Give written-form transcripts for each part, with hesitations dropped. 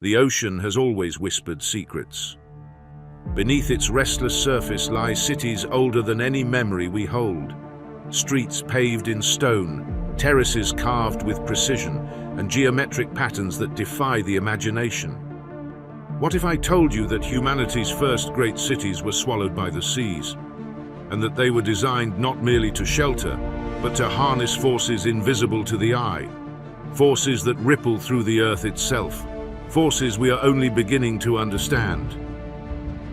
The ocean has always whispered secrets. Beneath its restless surface lie cities older than any memory we hold. Streets paved in stone, terraces carved with precision, and geometric patterns that defy the imagination. What if I told you that humanity's first great cities were swallowed by the seas, and that they were designed not merely to shelter, but to harness forces invisible to the eye, forces that ripple through the earth itself, forces we are only beginning to understand?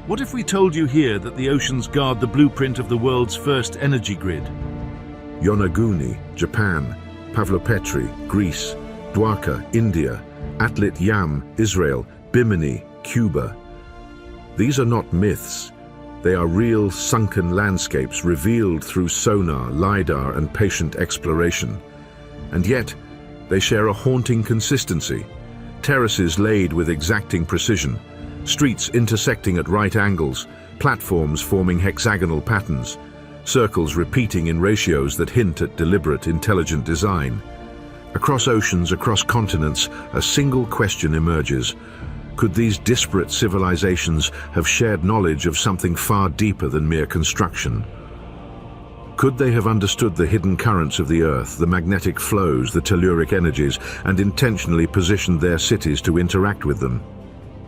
What if we told you here that the oceans guard the blueprint of the world's first energy grid? Yonaguni, Japan; Planetary, Greece; Dwarka, India; Atlit Yam, Israel; Bimini, Cuba. These are not myths. They are real sunken landscapes revealed through sonar, LiDAR, and patient exploration. And yet, they share a haunting consistency. Terraces laid with exacting precision, streets intersecting at right angles, platforms forming hexagonal patterns, circles repeating in ratios that hint at deliberate, intelligent design. Across oceans, across continents, a single question emerges. Could these disparate civilizations have shared knowledge of something far deeper than mere construction? Could they have understood the hidden currents of the Earth, the magnetic flows, the telluric energies, and intentionally positioned their cities to interact with them?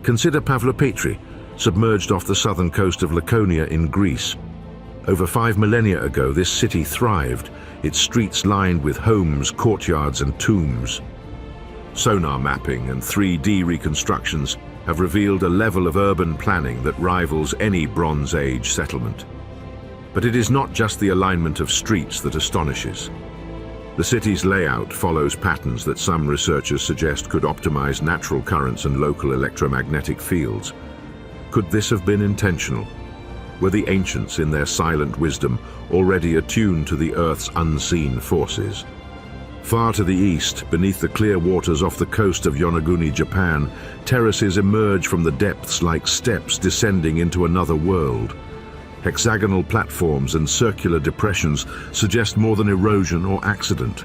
Consider Planetary, submerged off the southern coast of Laconia in Greece. Over 5 millennia ago, this city thrived, its streets lined with homes, courtyards, and tombs. Sonar mapping and 3D reconstructions have revealed a level of urban planning that rivals any Bronze Age settlement. But it is not just the alignment of streets that astonishes. The city's layout follows patterns that some researchers suggest could optimize natural currents and local electromagnetic fields. Could this have been intentional? Were the ancients, in their silent wisdom, already attuned to the Earth's unseen forces? Far to the east, beneath the clear waters off the coast of Yonaguni, Japan, terraces emerge from the depths like steps descending into another world. Hexagonal platforms and circular depressions suggest more than erosion or accident.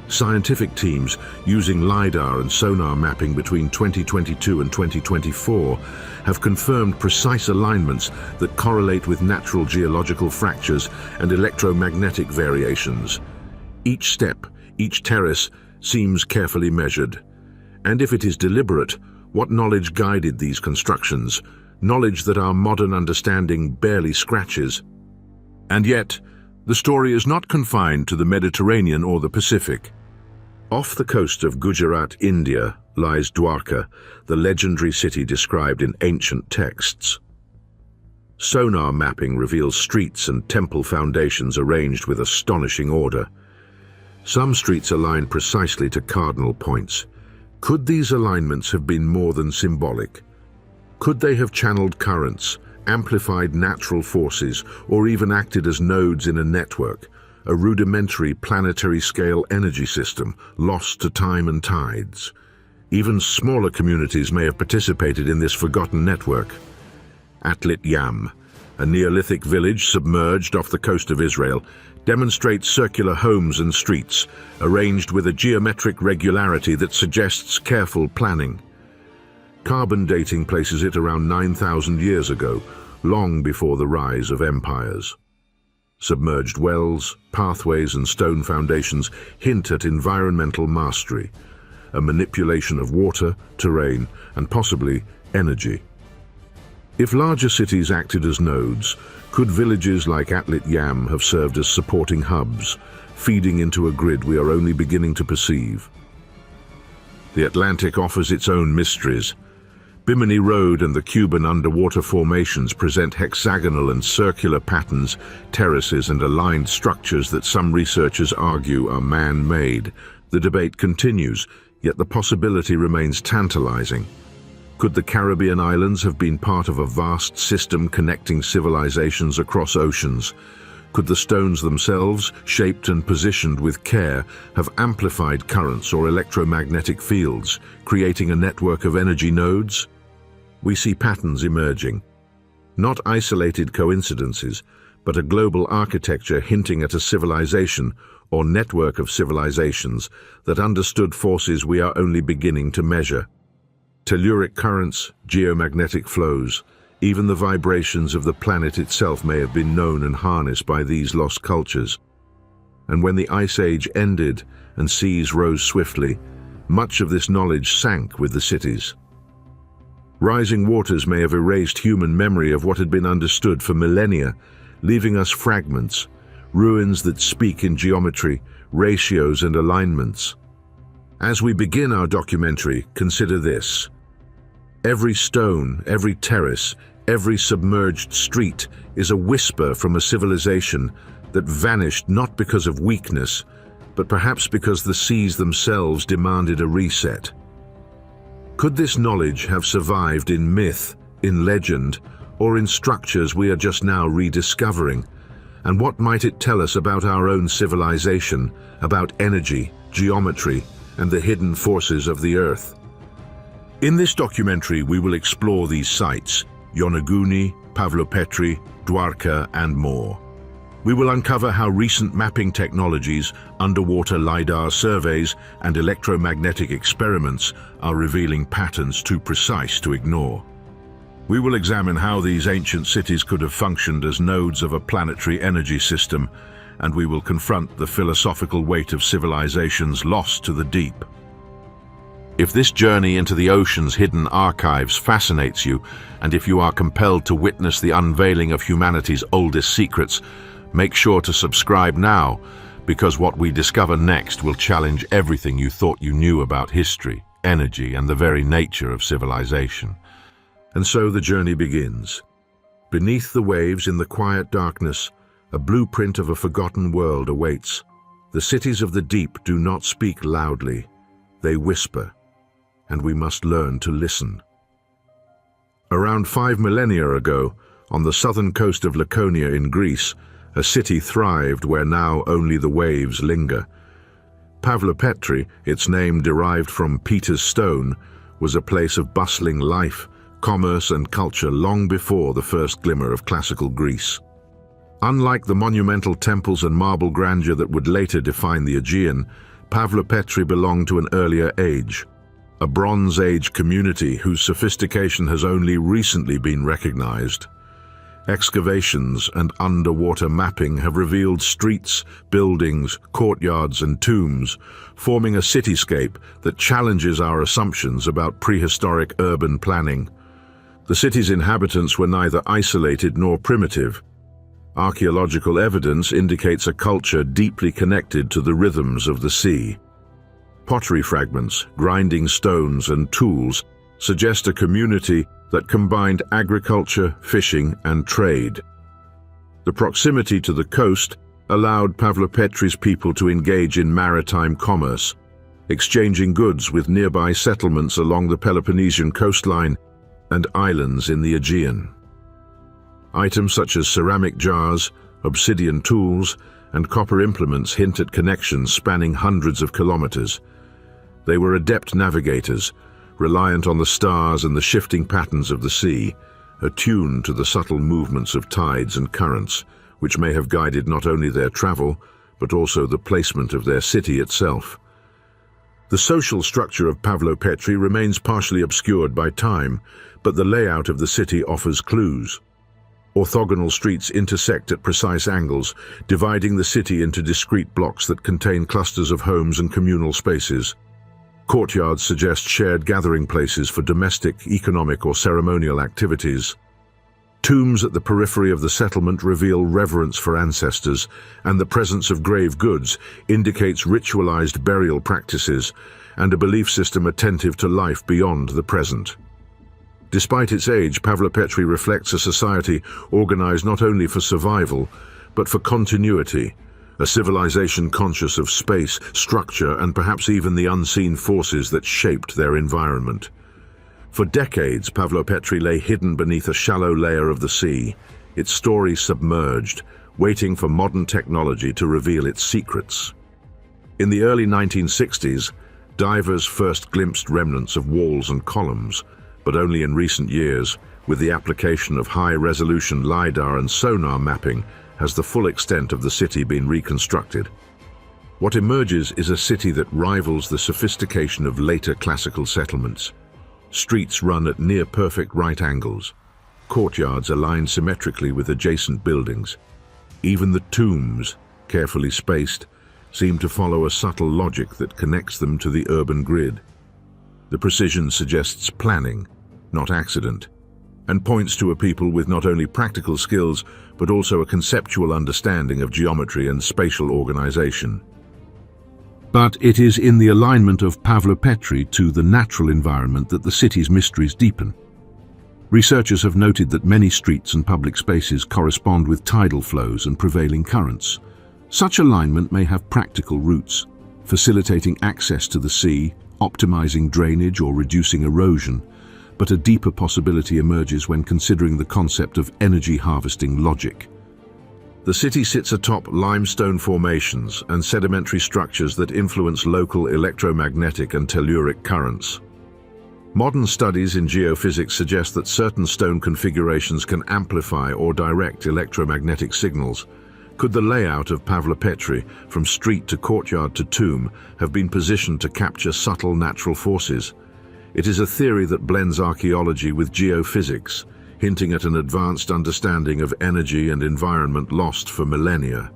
Scientific teams, using LiDAR and sonar mapping between 2022 and 2024, have confirmed precise alignments that correlate with natural geological fractures and electromagnetic variations. Each step, each terrace, seems carefully measured. And if it is deliberate, what knowledge guided these constructions? Knowledge that our modern understanding barely scratches. And yet, the story is not confined to the Mediterranean or the Pacific. Off the coast of Gujarat, India, lies Dwarka, the legendary city described in ancient texts. Sonar mapping reveals streets and temple foundations arranged with astonishing order. Some streets align precisely to cardinal points. Could these alignments have been more than symbolic? Could they have channeled currents, amplified natural forces, or even acted as nodes in a network, a rudimentary planetary-scale energy system lost to time and tides? Even smaller communities may have participated in this forgotten network. Atlit Yam, a Neolithic village submerged off the coast of Israel, demonstrates circular homes and streets, arranged with a geometric regularity that suggests careful planning. Carbon dating places it around 9,000 years ago, long before the rise of empires. Submerged wells, pathways, and stone foundations hint at environmental mastery, a manipulation of water, terrain, and possibly energy. If larger cities acted as nodes, could villages like Atlit Yam have served as supporting hubs, feeding into a grid we are only beginning to perceive? The Atlantic offers its own mysteries. Bimini Road and the Cuban underwater formations present hexagonal and circular patterns, terraces, and aligned structures that some researchers argue are man-made. The debate continues, yet the possibility remains tantalizing. Could the Caribbean islands have been part of a vast system connecting civilizations across oceans? Could the stones themselves, shaped and positioned with care, have amplified currents or electromagnetic fields, creating a network of energy nodes? We see patterns emerging. Not isolated coincidences, but a global architecture hinting at a civilization or network of civilizations that understood forces we are only beginning to measure. Telluric currents, geomagnetic flows, even the vibrations of the planet itself may have been known and harnessed by these lost cultures. And when the Ice Age ended and seas rose swiftly, much of this knowledge sank with the cities. Rising waters may have erased human memory of what had been understood for millennia, leaving us fragments, ruins that speak in geometry, ratios and alignments. As we begin our documentary, consider this. Every stone, every terrace, every submerged street is a whisper from a civilization that vanished not because of weakness, but perhaps because the seas themselves demanded a reset. Could this knowledge have survived in myth, in legend, or in structures we are just now rediscovering? And what might it tell us about our own civilization, about energy, geometry, and the hidden forces of the Earth? In this documentary, we will explore these sites, Yonaguni, Pavlopetri, Dwarka, and more. We will uncover how recent mapping technologies, underwater LiDAR surveys, and electromagnetic experiments are revealing patterns too precise to ignore. We will examine how these ancient cities could have functioned as nodes of a planetary energy system, and we will confront the philosophical weight of civilizations lost to the deep. If this journey into the ocean's hidden archives fascinates you, and if you are compelled to witness the unveiling of humanity's oldest secrets, make sure to subscribe now, because what we discover next will challenge everything you thought you knew about history, energy, and the very nature of civilization. And so the journey begins. Beneath the waves, in the quiet darkness, a blueprint of a forgotten world awaits. The cities of the deep do not speak loudly. They whisper, and we must learn to listen. Around 5 millennia ago, on the southern coast of Laconia in Greece, a city thrived where now only the waves linger. Pavlopetri, its name derived from Peter's stone, was a place of bustling life, commerce and culture long before the first glimmer of classical Greece. Unlike the monumental temples and marble grandeur that would later define the Aegean, Pavlopetri belonged to an earlier age, a Bronze Age community whose sophistication has only recently been recognized. Excavations and underwater mapping have revealed streets, buildings, courtyards, and tombs, forming a cityscape that challenges our assumptions about prehistoric urban planning. The city's inhabitants were neither isolated nor primitive. Archaeological evidence indicates a culture deeply connected to the rhythms of the sea. Pottery fragments, grinding stones, and tools suggest a community that combined agriculture, fishing, and trade. The proximity to the coast allowed Pavlopetri's people to engage in maritime commerce, exchanging goods with nearby settlements along the Peloponnesian coastline and islands in the Aegean. Items such as ceramic jars, obsidian tools, and copper implements hint at connections spanning hundreds of kilometers. They were adept navigators, reliant on the stars and the shifting patterns of the sea, attuned to the subtle movements of tides and currents, which may have guided not only their travel, but also the placement of their city itself. The social structure of Pavlopetri remains partially obscured by time, but the layout of the city offers clues. Orthogonal streets intersect at precise angles, dividing the city into discrete blocks that contain clusters of homes and communal spaces. Courtyards suggest shared gathering places for domestic, economic, or ceremonial activities. Tombs at the periphery of the settlement reveal reverence for ancestors, and the presence of grave goods indicates ritualized burial practices and a belief system attentive to life beyond the present. Despite its age, Pavlopetri reflects a society organized not only for survival, but for continuity, a civilization conscious of space, structure, and perhaps even the unseen forces that shaped their environment. For decades, Pavlopetri lay hidden beneath a shallow layer of the sea, its story submerged, waiting for modern technology to reveal its secrets. In the early 1960s, divers first glimpsed remnants of walls and columns, but only in recent years, with the application of high-resolution LiDAR and sonar mapping, has the full extent of the city been reconstructed. What emerges is a city that rivals the sophistication of later classical settlements. Streets run at near-perfect right angles. Courtyards align symmetrically with adjacent buildings. Even the tombs, carefully spaced, seem to follow a subtle logic that connects them to the urban grid. The precision suggests planning, not accident, and points to a people with not only practical skills, but also a conceptual understanding of geometry and spatial organization. But it is in the alignment of Pavlopetri to the natural environment that the city's mysteries deepen. Researchers have noted that many streets and public spaces correspond with tidal flows and prevailing currents. Such alignment may have practical roots, facilitating access to the sea, optimizing drainage or reducing erosion, but a deeper possibility emerges when considering the concept of energy harvesting logic. The city sits atop limestone formations and sedimentary structures that influence local electromagnetic and telluric currents. Modern studies in geophysics suggest that certain stone configurations can amplify or direct electromagnetic signals. Could the layout of Pavlopetri, from street to courtyard to tomb, have been positioned to capture subtle natural forces? It is a theory that blends archaeology with geophysics, hinting at an advanced understanding of energy and environment lost for millennia.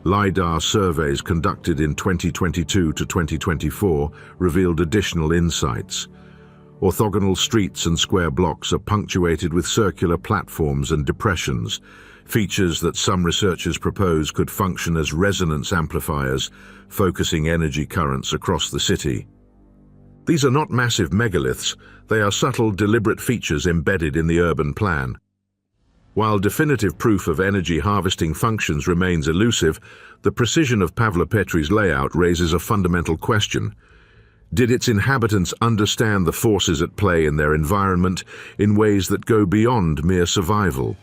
LiDAR surveys conducted in 2022 to 2024 revealed additional insights. Orthogonal streets and square blocks are punctuated with circular platforms and depressions, features that some researchers propose could function as resonance amplifiers, focusing energy currents across the city. These are not massive megaliths, they are subtle, deliberate features embedded in the urban plan. While definitive proof of energy harvesting functions remains elusive, the precision of Pavlopetri's layout raises a fundamental question. Did its inhabitants understand the forces at play in their environment in ways that go beyond mere survival?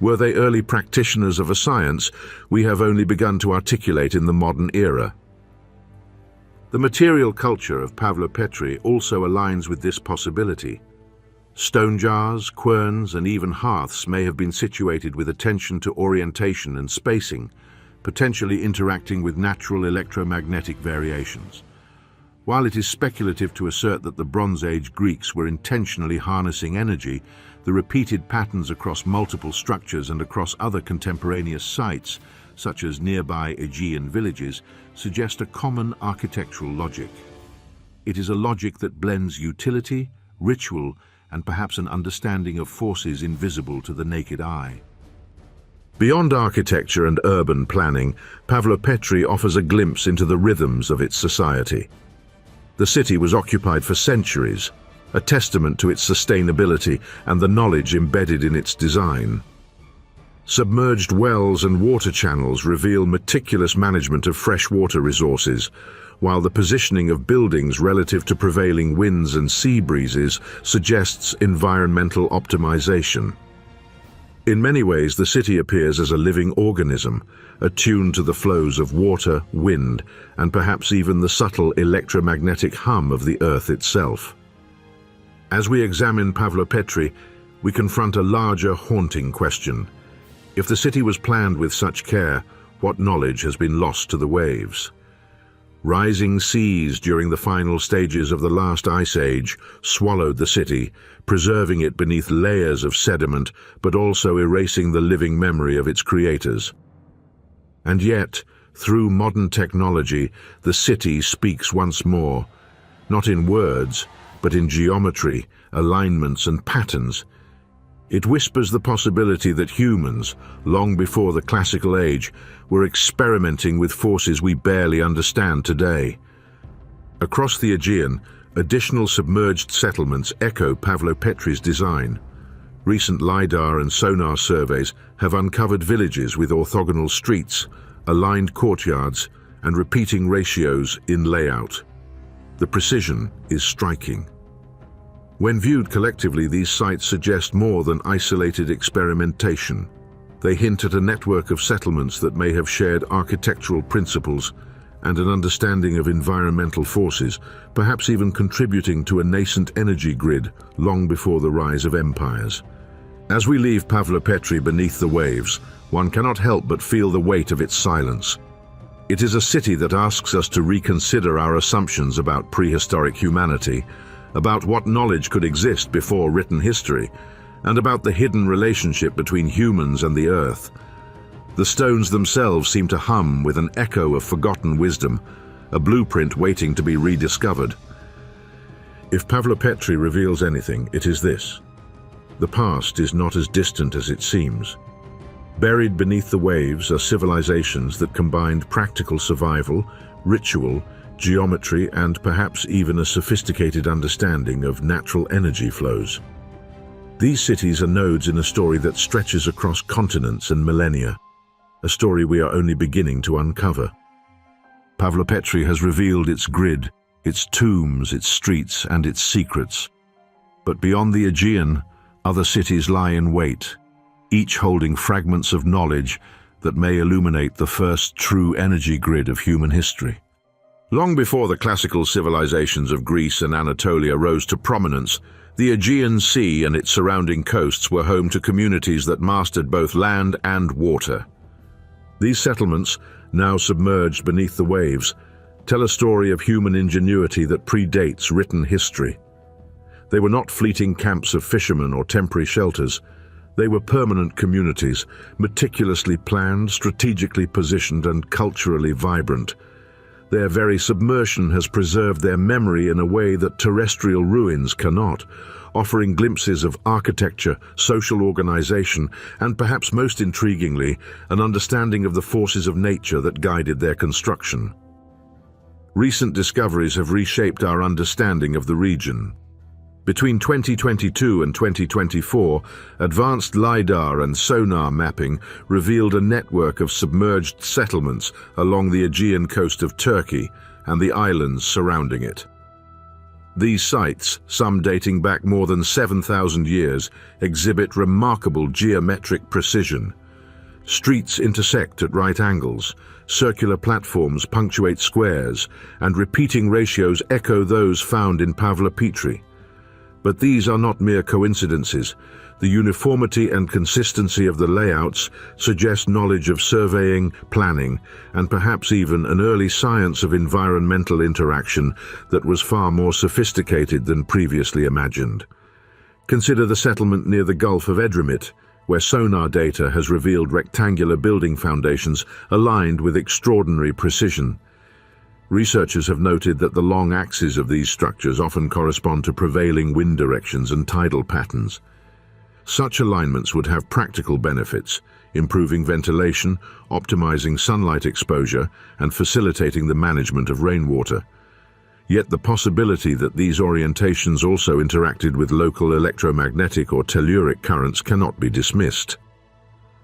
Were they early practitioners of a science we have only begun to articulate in the modern era? The material culture of Pavlopetri also aligns with this possibility. Stone jars, querns, and even hearths may have been situated with attention to orientation and spacing, potentially interacting with natural electromagnetic variations. While it is speculative to assert that the Bronze Age Greeks were intentionally harnessing energy, the repeated patterns across multiple structures and across other contemporaneous sites, such as nearby Aegean villages, suggest a common architectural logic. It is a logic that blends utility, ritual, and perhaps an understanding of forces invisible to the naked eye. Beyond architecture and urban planning, Pavlopetri offers a glimpse into the rhythms of its society. The city was occupied for centuries, a testament to its sustainability and the knowledge embedded in its design. Submerged wells and water channels reveal meticulous management of freshwater resources, while the positioning of buildings relative to prevailing winds and sea breezes suggests environmental optimization. In many ways, the city appears as a living organism, attuned to the flows of water, wind, and perhaps even the subtle electromagnetic hum of the earth itself. As we examine Pavlopetri, we confront a larger, haunting question. If the city was planned with such care, what knowledge has been lost to the waves? Rising seas during the final stages of the last ice age swallowed the city, preserving it beneath layers of sediment, but also erasing the living memory of its creators. And yet, through modern technology, the city speaks once more, not in words, but in geometry, alignments, and patterns. It whispers the possibility that humans, long before the classical age, were experimenting with forces we barely understand today. Across the Aegean, additional submerged settlements echo Pavlopetri's design. Recent LiDAR and sonar surveys have uncovered villages with orthogonal streets, aligned courtyards, and repeating ratios in layout. The precision is striking. When viewed collectively, these sites suggest more than isolated experimentation. They hint at a network of settlements that may have shared architectural principles and an understanding of environmental forces, perhaps even contributing to a nascent energy grid long before the rise of empires. As we leave Pavlopetri beneath the waves, one cannot help but feel the weight of its silence. It is a city that asks us to reconsider our assumptions about prehistoric humanity, about what knowledge could exist before written history, and about the hidden relationship between humans and the earth. The stones themselves seem to hum with an echo of forgotten wisdom, a blueprint waiting to be rediscovered. If Pavlopetri reveals anything, it is this: the past is not as distant as it seems. Buried beneath the waves are civilizations that combined practical survival, ritual, geometry, and perhaps even a sophisticated understanding of natural energy flows. These cities are nodes in a story that stretches across continents and millennia, a story we are only beginning to uncover. Pavlopetri has revealed its grid, its tombs, its streets, and its secrets. But beyond the Aegean, other cities lie in wait, each holding fragments of knowledge that may illuminate the first true energy grid of human history. Long before the classical civilizations of Greece and Anatolia rose to prominence, the Aegean Sea and its surrounding coasts were home to communities that mastered both land and water. These settlements, now submerged beneath the waves, tell a story of human ingenuity that predates written history. They were not fleeting camps of fishermen or temporary shelters. They were permanent communities, meticulously planned, strategically positioned, and culturally vibrant. Their very submersion has preserved their memory in a way that terrestrial ruins cannot, offering glimpses of architecture, social organization, and perhaps most intriguingly, an understanding of the forces of nature that guided their construction. Recent discoveries have reshaped our understanding of the region. Between 2022 and 2024, advanced LiDAR and sonar mapping revealed a network of submerged settlements along the Aegean coast of Turkey and the islands surrounding it. These sites, some dating back more than 7,000 years, exhibit remarkable geometric precision. Streets intersect at right angles, circular platforms punctuate squares, and repeating ratios echo those found in Pavlopetri. But these are not mere coincidences. The uniformity and consistency of the layouts suggest knowledge of surveying, planning, and perhaps even an early science of environmental interaction that was far more sophisticated than previously imagined. Consider the settlement near the Gulf of Edremit, where sonar data has revealed rectangular building foundations aligned with extraordinary precision. Researchers have noted that the long axes of these structures often correspond to prevailing wind directions and tidal patterns. Such alignments would have practical benefits, improving ventilation, optimizing sunlight exposure, and facilitating the management of rainwater. Yet the possibility that these orientations also interacted with local electromagnetic or telluric currents cannot be dismissed.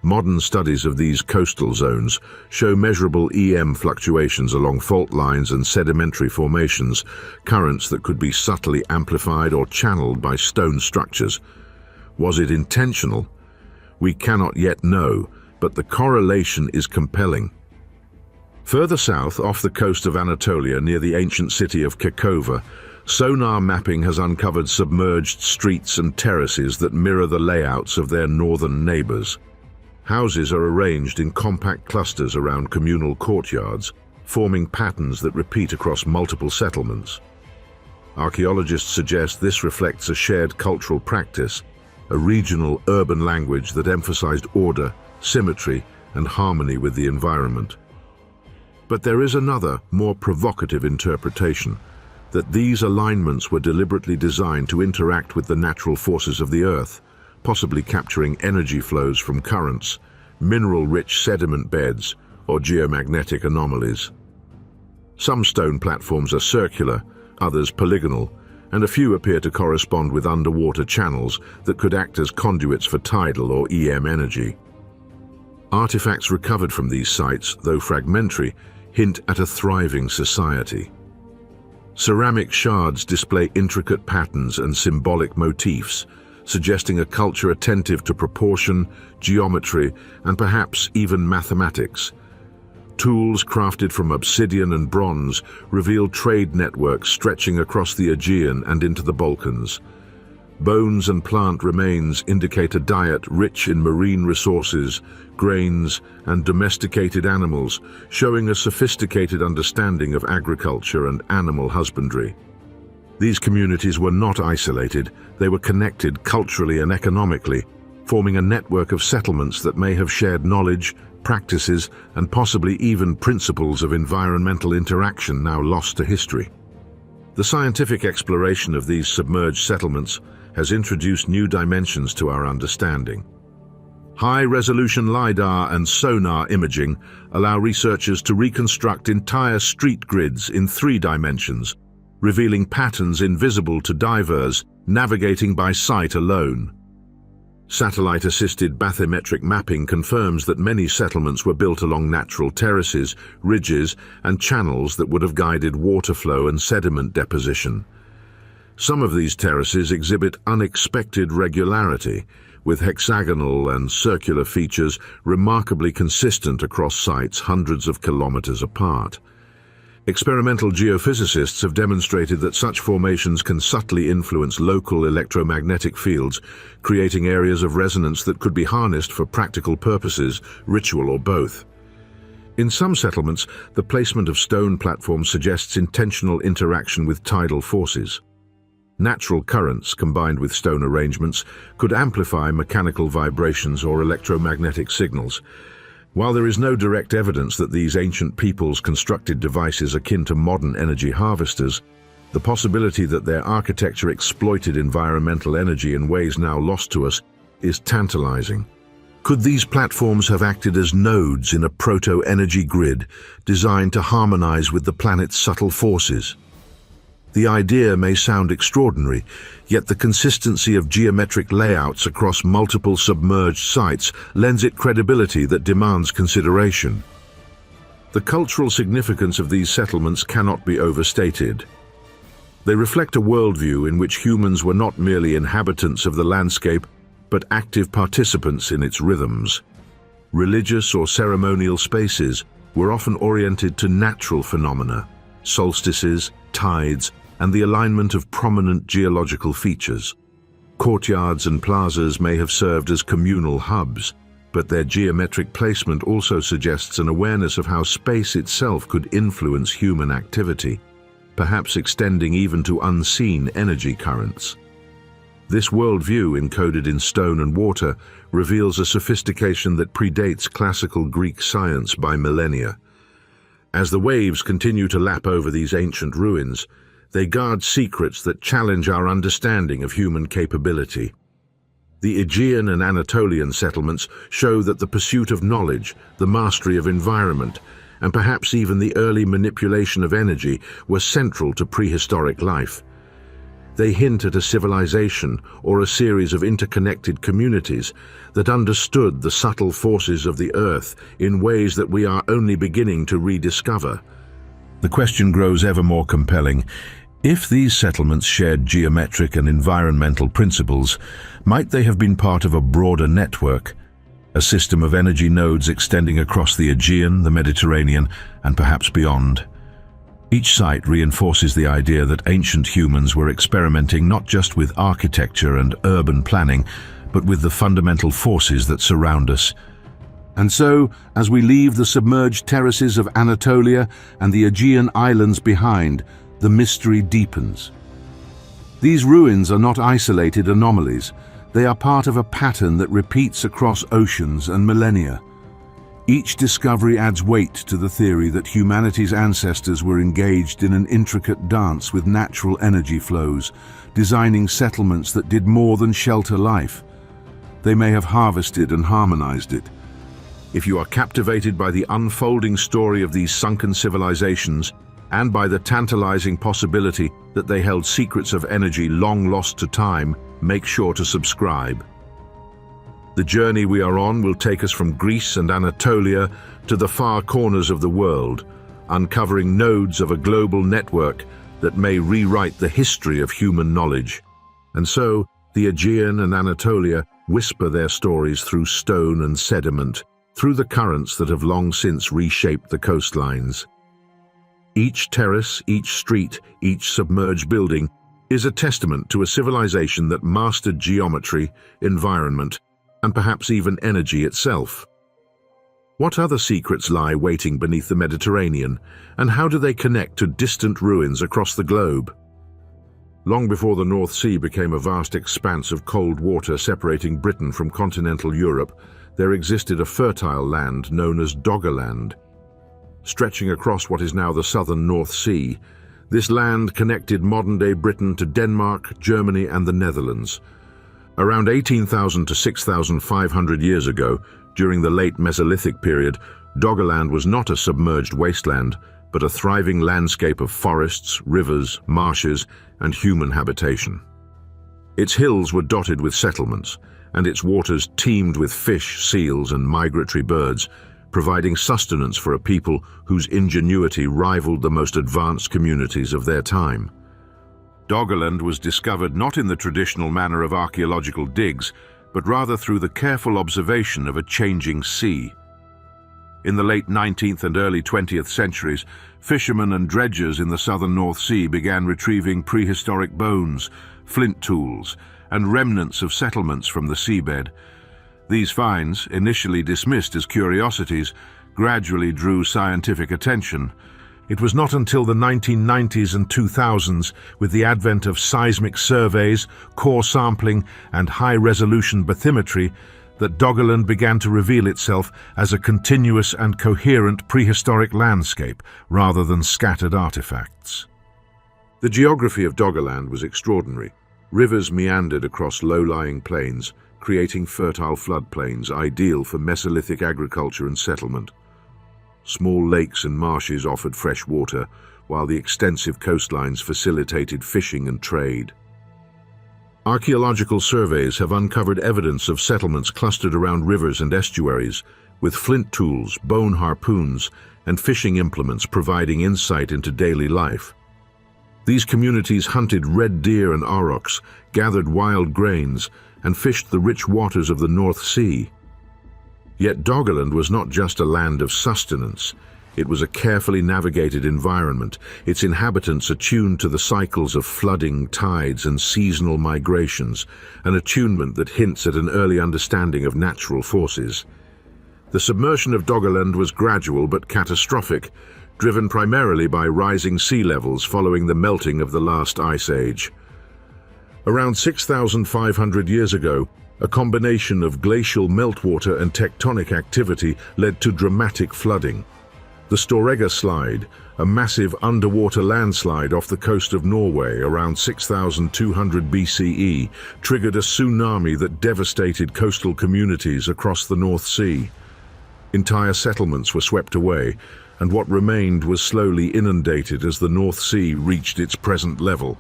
Modern studies of these coastal zones show measurable EM fluctuations along fault lines and sedimentary formations, currents that could be subtly amplified or channeled by stone structures. Was it intentional? We cannot yet know, but the correlation is compelling. Further south, off the coast of Anatolia near the ancient city of Kekova, sonar mapping has uncovered submerged streets and terraces that mirror the layouts of their northern neighbors. Houses are arranged in compact clusters around communal courtyards, forming patterns that repeat across multiple settlements. Archaeologists suggest this reflects a shared cultural practice, a regional urban language that emphasized order, symmetry, and harmony with the environment. But there is another, more provocative interpretation, that these alignments were deliberately designed to interact with the natural forces of the Earth, possibly capturing energy flows from currents, mineral-rich sediment beds, or geomagnetic anomalies. Some stone platforms are circular, others polygonal, and a few appear to correspond with underwater channels that could act as conduits for tidal or EM energy. Artifacts recovered from these sites, though fragmentary, hint at a thriving society. Ceramic shards display intricate patterns and symbolic motifs, suggesting a culture attentive to proportion, geometry, and perhaps even mathematics. Tools crafted from obsidian and bronze reveal trade networks stretching across the Aegean and into the Balkans. Bones and plant remains indicate a diet rich in marine resources, grains, and domesticated animals, showing a sophisticated understanding of agriculture and animal husbandry. These communities were not isolated, they were connected culturally and economically, forming a network of settlements that may have shared knowledge, practices, and possibly even principles of environmental interaction now lost to history. The scientific exploration of these submerged settlements has introduced new dimensions to our understanding. High-resolution LiDAR and sonar imaging allow researchers to reconstruct entire street grids in 3 dimensions, revealing patterns invisible to divers navigating by sight alone. Satellite-assisted bathymetric mapping confirms that many settlements were built along natural terraces, ridges, and channels that would have guided water flow and sediment deposition. Some of these terraces exhibit unexpected regularity, with hexagonal and circular features remarkably consistent across sites hundreds of kilometers apart. Experimental geophysicists have demonstrated that such formations can subtly influence local electromagnetic fields, creating areas of resonance that could be harnessed for practical purposes, ritual or both. In some settlements, the placement of stone platforms suggests intentional interaction with tidal forces. Natural currents combined with stone arrangements could amplify mechanical vibrations or electromagnetic signals. While there is no direct evidence that these ancient peoples constructed devices akin to modern energy harvesters, the possibility that their architecture exploited environmental energy in ways now lost to us is tantalizing. Could these platforms have acted as nodes in a proto-energy grid designed to harmonize with the planet's subtle forces? The idea may sound extraordinary, yet the consistency of geometric layouts across multiple submerged sites lends it credibility that demands consideration. The cultural significance of these settlements cannot be overstated. They reflect a worldview in which humans were not merely inhabitants of the landscape, but active participants in its rhythms. Religious or ceremonial spaces were often oriented to natural phenomena, solstices, tides, and the alignment of prominent geological features. Courtyards and plazas may have served as communal hubs, but their geometric placement also suggests an awareness of how space itself could influence human activity, perhaps extending even to unseen energy currents. This worldview, encoded in stone and water, reveals a sophistication that predates classical Greek science by millennia. As the waves continue to lap over these ancient ruins, they guard secrets that challenge our understanding of human capability. The Aegean and Anatolian settlements show that the pursuit of knowledge, the mastery of environment, and perhaps even the early manipulation of energy were central to prehistoric life. They hint at a civilization or a series of interconnected communities that understood the subtle forces of the earth in ways that we are only beginning to rediscover. The question grows ever more compelling. If these settlements shared geometric and environmental principles, might they have been part of a broader network, a system of energy nodes extending across the Aegean, the Mediterranean, and perhaps beyond? Each site reinforces the idea that ancient humans were experimenting not just with architecture and urban planning, but with the fundamental forces that surround us. And so, as we leave the submerged terraces of Anatolia and the Aegean islands behind, the mystery deepens. These ruins are not isolated anomalies. They are part of a pattern that repeats across oceans and millennia. Each discovery adds weight to the theory that humanity's ancestors were engaged in an intricate dance with natural energy flows, designing settlements that did more than shelter life. They may have harvested and harmonized it. If you are captivated by the unfolding story of these sunken civilizations, and by the tantalizing possibility that they held secrets of energy long lost to time, make sure to subscribe. The journey we are on will take us from Greece and Anatolia to the far corners of the world, uncovering nodes of a global network that may rewrite the history of human knowledge. And so, the Aegean and Anatolia whisper their stories through stone and sediment, through the currents that have long since reshaped the coastlines. Each terrace, each street, each submerged building is a testament to a civilization that mastered geometry, environment, and perhaps even energy itself. What other secrets lie waiting beneath the Mediterranean, and how do they connect to distant ruins across the globe? Long before the North Sea became a vast expanse of cold water separating Britain from continental Europe, there existed a fertile land known as Doggerland. Stretching across what is now the southern North Sea, this land connected modern-day Britain to Denmark, Germany, and the Netherlands. Around 18,000 to 6,500 years ago, during the late Mesolithic period, Doggerland was not a submerged wasteland, but a thriving landscape of forests, rivers, marshes, and human habitation. Its hills were dotted with settlements, and its waters teemed with fish, seals, and migratory birds, providing sustenance for a people whose ingenuity rivaled the most advanced communities of their time. Doggerland was discovered not in the traditional manner of archaeological digs, but rather through the careful observation of a changing sea. In the late 19th and early 20th centuries, fishermen and dredgers in the southern North Sea began retrieving prehistoric bones, flint tools, and remnants of settlements from the seabed. These finds, initially dismissed as curiosities, gradually drew scientific attention. It was not until the 1990s and 2000s, with the advent of seismic surveys, core sampling, and high-resolution bathymetry, that Doggerland began to reveal itself as a continuous and coherent prehistoric landscape rather than scattered artifacts. The geography of Doggerland was extraordinary. Rivers meandered across low-lying plains, creating fertile floodplains ideal for Mesolithic agriculture and settlement. Small lakes and marshes offered fresh water, while the extensive coastlines facilitated fishing and trade. Archaeological surveys have uncovered evidence of settlements clustered around rivers and estuaries, with flint tools, bone harpoons, and fishing implements providing insight into daily life. These communities hunted red deer and aurochs, gathered wild grains, and fished the rich waters of the North Sea. Yet Doggerland was not just a land of sustenance. It was a carefully navigated environment, its inhabitants attuned to the cycles of flooding, tides, and seasonal migrations, an attunement that hints at an early understanding of natural forces. The submersion of Doggerland was gradual but catastrophic, driven primarily by rising sea levels following the melting of the last ice age. Around 6,500 years ago, a combination of glacial meltwater and tectonic activity led to dramatic flooding. The Storegga Slide, a massive underwater landslide off the coast of Norway around 6,200 BCE, triggered a tsunami that devastated coastal communities across the North Sea. Entire settlements were swept away, and what remained was slowly inundated as the North Sea reached its present level.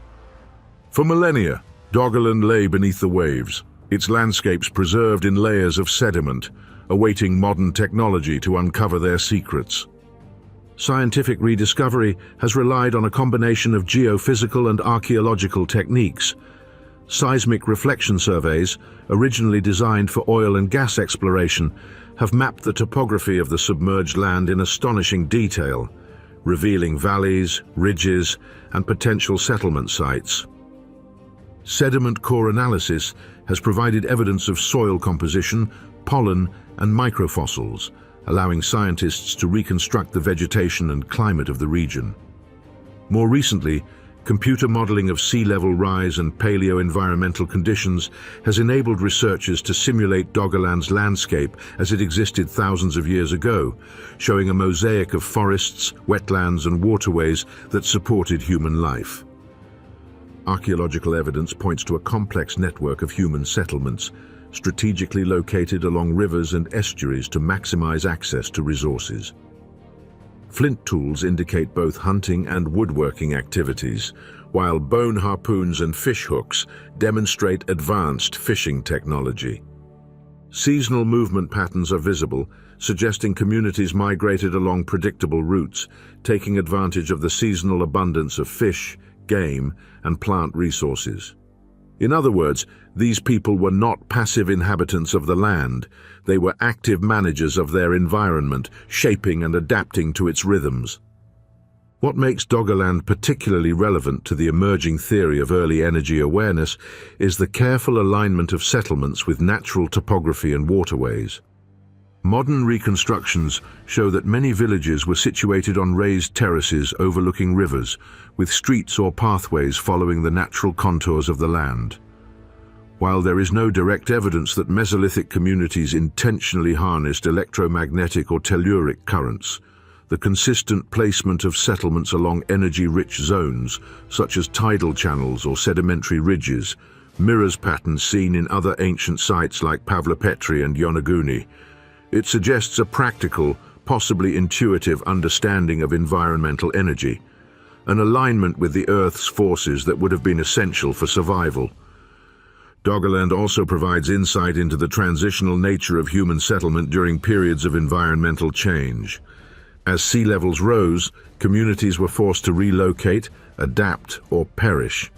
For millennia, Doggerland lay beneath the waves, its landscapes preserved in layers of sediment, awaiting modern technology to uncover their secrets. Scientific rediscovery has relied on a combination of geophysical and archaeological techniques. Seismic reflection surveys, originally designed for oil and gas exploration, have mapped the topography of the submerged land in astonishing detail, revealing valleys, ridges, and potential settlement sites. Sediment core analysis has provided evidence of soil composition, pollen, and microfossils, allowing scientists to reconstruct the vegetation and climate of the region. More recently, computer modeling of sea level rise and paleo-environmental conditions has enabled researchers to simulate Doggerland's landscape as it existed thousands of years ago, showing a mosaic of forests, wetlands, and waterways that supported human life. Archaeological evidence points to a complex network of human settlements, strategically located along rivers and estuaries to maximize access to resources. Flint tools indicate both hunting and woodworking activities, while bone harpoons and fish hooks demonstrate advanced fishing technology. Seasonal movement patterns are visible, suggesting communities migrated along predictable routes, taking advantage of the seasonal abundance of fish, game, and plant resources. In other words, these people were not passive inhabitants of the land. They were active managers of their environment, shaping and adapting to its rhythms. What makes Doggerland particularly relevant to the emerging theory of early energy awareness is the careful alignment of settlements with natural topography and waterways. Modern reconstructions show that many villages were situated on raised terraces overlooking rivers, with streets or pathways following the natural contours of the land. While there is no direct evidence that Mesolithic communities intentionally harnessed electromagnetic or telluric currents, the consistent placement of settlements along energy-rich zones, such as tidal channels or sedimentary ridges, mirrors patterns seen in other ancient sites like Pavlopetri and Yonaguni. It suggests a practical, possibly intuitive understanding of environmental energy, an alignment with the Earth's forces that would have been essential for survival. Doggerland also provides insight into the transitional nature of human settlement during periods of environmental change. As sea levels rose, communities were forced to relocate, adapt, or perish.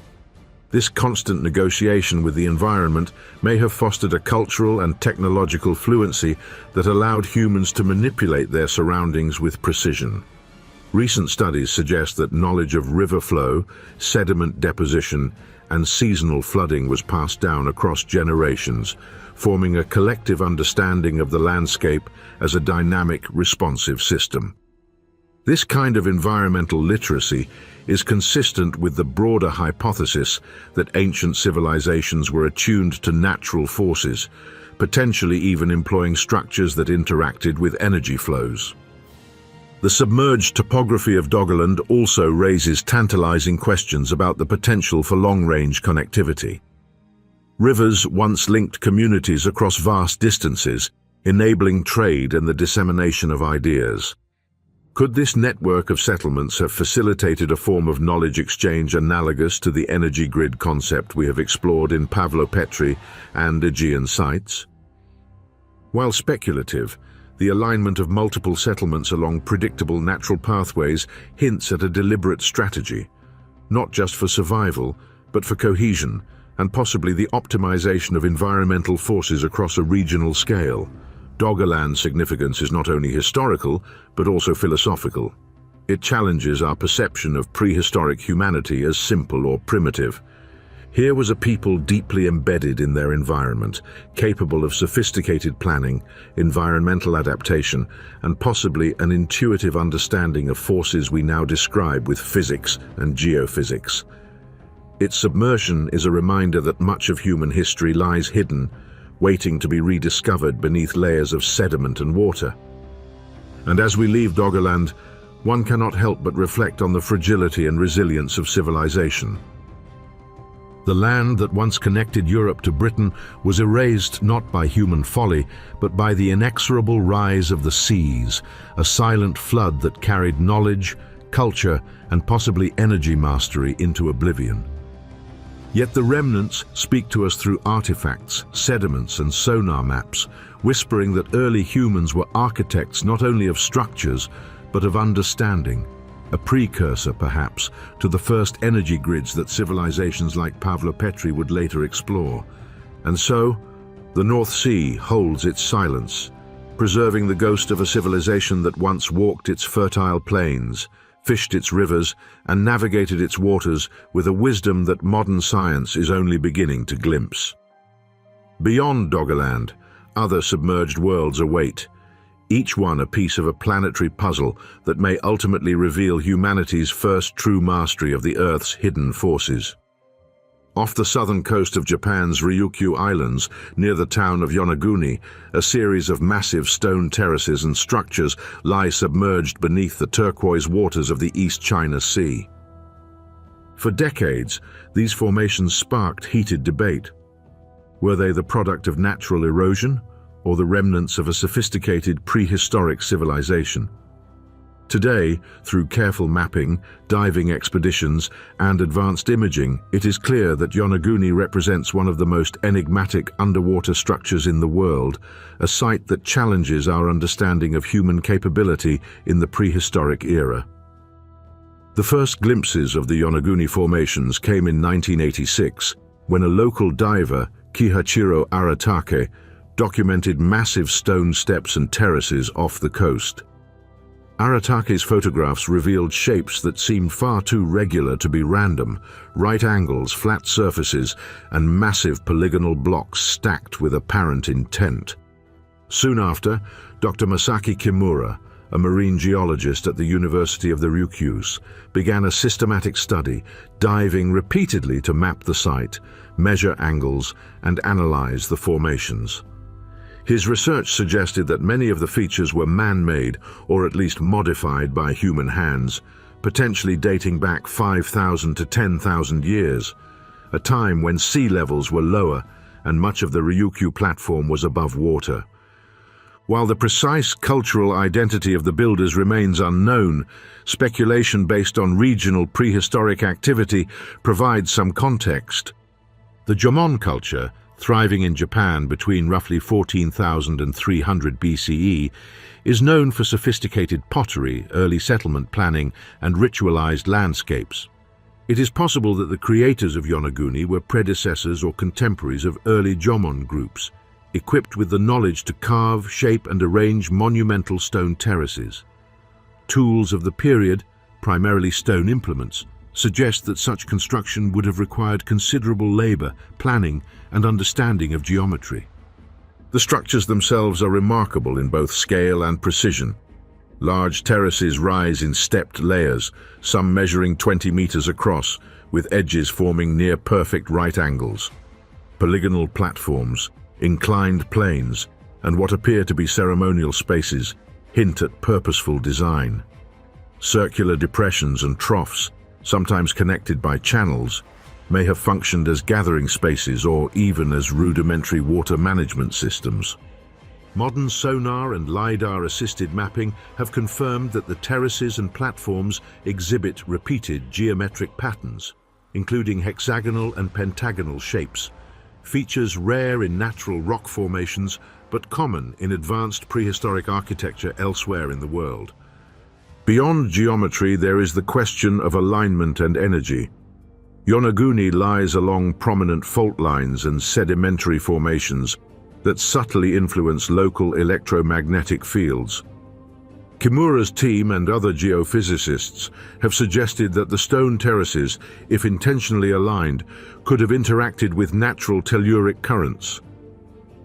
This constant negotiation with the environment may have fostered a cultural and technological fluency that allowed humans to manipulate their surroundings with precision. Recent studies suggest that knowledge of river flow, sediment deposition, and seasonal flooding was passed down across generations, forming a collective understanding of the landscape as a dynamic, responsive system. This kind of environmental literacy is consistent with the broader hypothesis that ancient civilizations were attuned to natural forces, potentially even employing structures that interacted with energy flows. The submerged topography of Doggerland also raises tantalizing questions about the potential for long-range connectivity. Rivers once linked communities across vast distances, enabling trade and the dissemination of ideas. Could this network of settlements have facilitated a form of knowledge exchange analogous to the energy grid concept we have explored in Pavlopetri and Aegean sites? While speculative, the alignment of multiple settlements along predictable natural pathways hints at a deliberate strategy, not just for survival, but for cohesion and possibly the optimization of environmental forces across a regional scale. Doggerland's significance is not only historical, but also philosophical. It challenges our perception of prehistoric humanity as simple or primitive. Here was a people deeply embedded in their environment, capable of sophisticated planning, environmental adaptation, and possibly an intuitive understanding of forces we now describe with physics and geophysics. Its submersion is a reminder that much of human history lies hidden, waiting to be rediscovered beneath layers of sediment and water. And as we leave Doggerland, one cannot help but reflect on the fragility and resilience of civilization. The land that once connected Europe to Britain was erased not by human folly, but by the inexorable rise of the seas, a silent flood that carried knowledge, culture, and possibly energy mastery into oblivion. Yet the remnants speak to us through artifacts, sediments, and sonar maps, whispering that early humans were architects not only of structures, but of understanding, a precursor, perhaps, to the first energy grids that civilizations like Pavlopetri would later explore. And so, the North Sea holds its silence, preserving the ghost of a civilization that once walked its fertile plains, fished its rivers, and navigated its waters with a wisdom that modern science is only beginning to glimpse. Beyond Doggerland, other submerged worlds await, each one a piece of a planetary puzzle that may ultimately reveal humanity's first true mastery of the Earth's hidden forces. Off the southern coast of Japan's Ryukyu Islands, near the town of Yonaguni, a series of massive stone terraces and structures lie submerged beneath the turquoise waters of the East China Sea. For decades, these formations sparked heated debate. Were they the product of natural erosion, or the remnants of a sophisticated prehistoric civilization? Today, through careful mapping, diving expeditions, and advanced imaging, it is clear that Yonaguni represents one of the most enigmatic underwater structures in the world, a site that challenges our understanding of human capability in the prehistoric era. The first glimpses of the Yonaguni formations came in 1986, when a local diver, Kihachiro Aratake, documented massive stone steps and terraces off the coast. Aratake's photographs revealed shapes that seemed far too regular to be random: right angles, flat surfaces, and massive polygonal blocks stacked with apparent intent. Soon after, Dr. Masaki Kimura, a marine geologist at the University of the Ryukyus, began a systematic study, diving repeatedly to map the site, measure angles, and analyze the formations. His research suggested that many of the features were man-made, or at least modified by human hands, potentially dating back 5,000 to 10,000 years, a time when sea levels were lower and much of the Ryukyu platform was above water. While the precise cultural identity of the builders remains unknown, speculation based on regional prehistoric activity provides some context. The Jomon culture, thriving in Japan between roughly 14,000 and 300 BCE, is known for sophisticated pottery, early settlement planning, and ritualized landscapes. It is possible that the creators of Yonaguni were predecessors or contemporaries of early Jomon groups, equipped with the knowledge to carve, shape, and arrange monumental stone terraces. Tools of the period, primarily stone implements, suggest that such construction would have required considerable labor, planning, and understanding of geometry. The structures themselves are remarkable in both scale and precision. Large terraces rise in stepped layers, some measuring 20 meters across, with edges forming near-perfect right angles. Polygonal platforms, inclined planes, and what appear to be ceremonial spaces hint at purposeful design. Circular depressions and troughs, sometimes connected by channels, may have functioned as gathering spaces or even as rudimentary water management systems. Modern sonar and LiDAR-assisted mapping have confirmed that the terraces and platforms exhibit repeated geometric patterns, including hexagonal and pentagonal shapes, features rare in natural rock formations but common in advanced prehistoric architecture elsewhere in the world. Beyond geometry, there is the question of alignment and energy. Yonaguni lies along prominent fault lines and sedimentary formations that subtly influence local electromagnetic fields. Kimura's team and other geophysicists have suggested that the stone terraces, if intentionally aligned, could have interacted with natural telluric currents.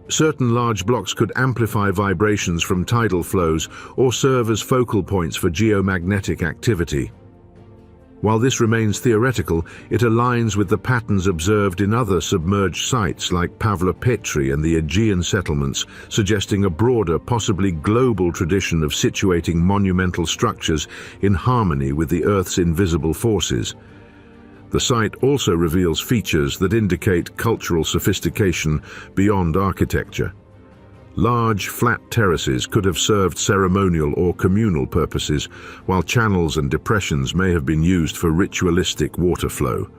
Certain large blocks could amplify vibrations from tidal flows or serve as focal points for geomagnetic activity. While this remains theoretical, it aligns with the patterns observed in other submerged sites like Planetary and the Aegean settlements, suggesting a broader, possibly global tradition of situating monumental structures in harmony with the Earth's invisible forces. The site also reveals features that indicate cultural sophistication beyond architecture. Large, flat terraces could have served ceremonial or communal purposes, while channels and depressions may have been used for ritualistic water flow.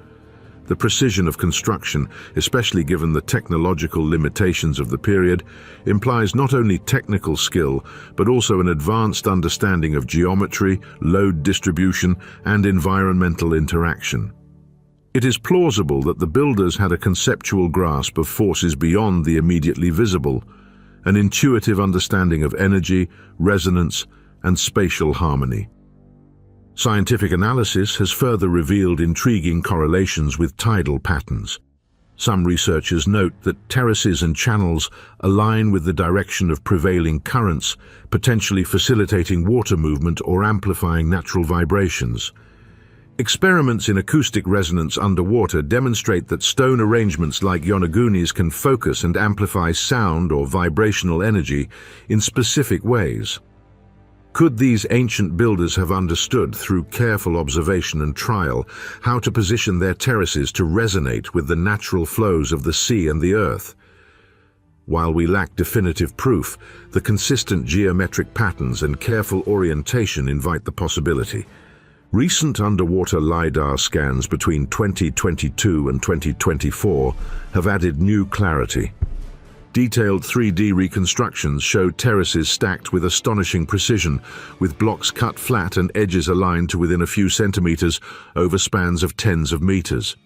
The precision of construction, especially given the technological limitations of the period, implies not only technical skill, but also an advanced understanding of geometry, load distribution, and environmental interaction. It is plausible that the builders had a conceptual grasp of forces beyond the immediately visible, an intuitive understanding of energy, resonance, and spatial harmony. Scientific analysis has further revealed intriguing correlations with tidal patterns. Some researchers note that terraces and channels align with the direction of prevailing currents, potentially facilitating water movement or amplifying natural vibrations. Experiments in acoustic resonance underwater demonstrate that stone arrangements like Yonaguni's can focus and amplify sound or vibrational energy in specific ways. Could these ancient builders have understood, through careful observation and trial, how to position their terraces to resonate with the natural flows of the sea and the earth? While we lack definitive proof, the consistent geometric patterns and careful orientation invite the possibility. Recent underwater LiDAR scans between 2022 and 2024 have added new clarity. Detailed 3D reconstructions show terraces stacked with astonishing precision, with blocks cut flat and edges aligned to within a few centimeters over spans of tens of meters.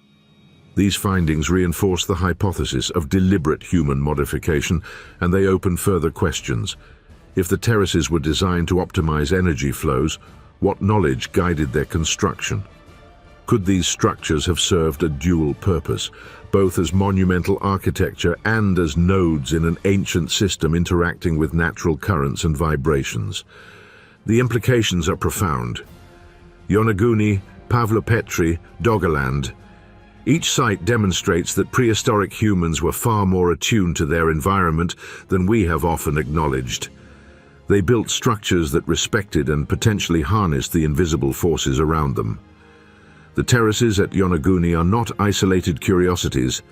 These findings reinforce the hypothesis of deliberate human modification, and they open further questions. If the terraces were designed to optimize energy flows, what knowledge guided their construction? Could these structures have served a dual purpose, both as monumental architecture and as nodes in an ancient system interacting with natural currents and vibrations? The implications are profound. Yonaguni, Pavlopetri, Doggerland. Each site demonstrates that prehistoric humans were far more attuned to their environment than we have often acknowledged. They built structures that respected and potentially harnessed the invisible forces around them. The terraces at Yonaguni are not isolated curiosities.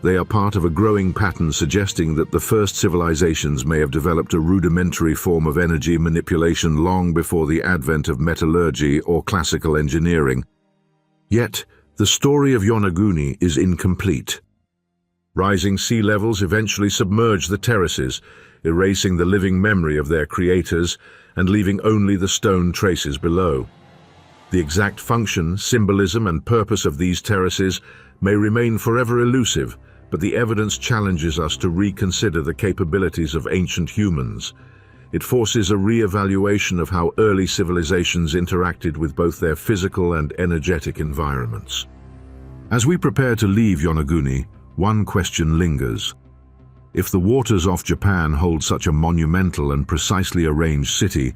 They are part of a growing pattern suggesting that the first civilizations may have developed a rudimentary form of energy manipulation long before the advent of metallurgy or classical engineering. Yet, the story of Yonaguni is incomplete. Rising sea levels eventually submerged the terraces, erasing the living memory of their creators and leaving only the stone traces below. The exact function, symbolism, and purpose of these terraces may remain forever elusive, but the evidence challenges us to reconsider the capabilities of ancient humans. It forces a re-evaluation of how early civilizations interacted with both their physical and energetic environments. As we prepare to leave Yonaguni, one question lingers. If the waters off Japan hold such a monumental and precisely arranged city,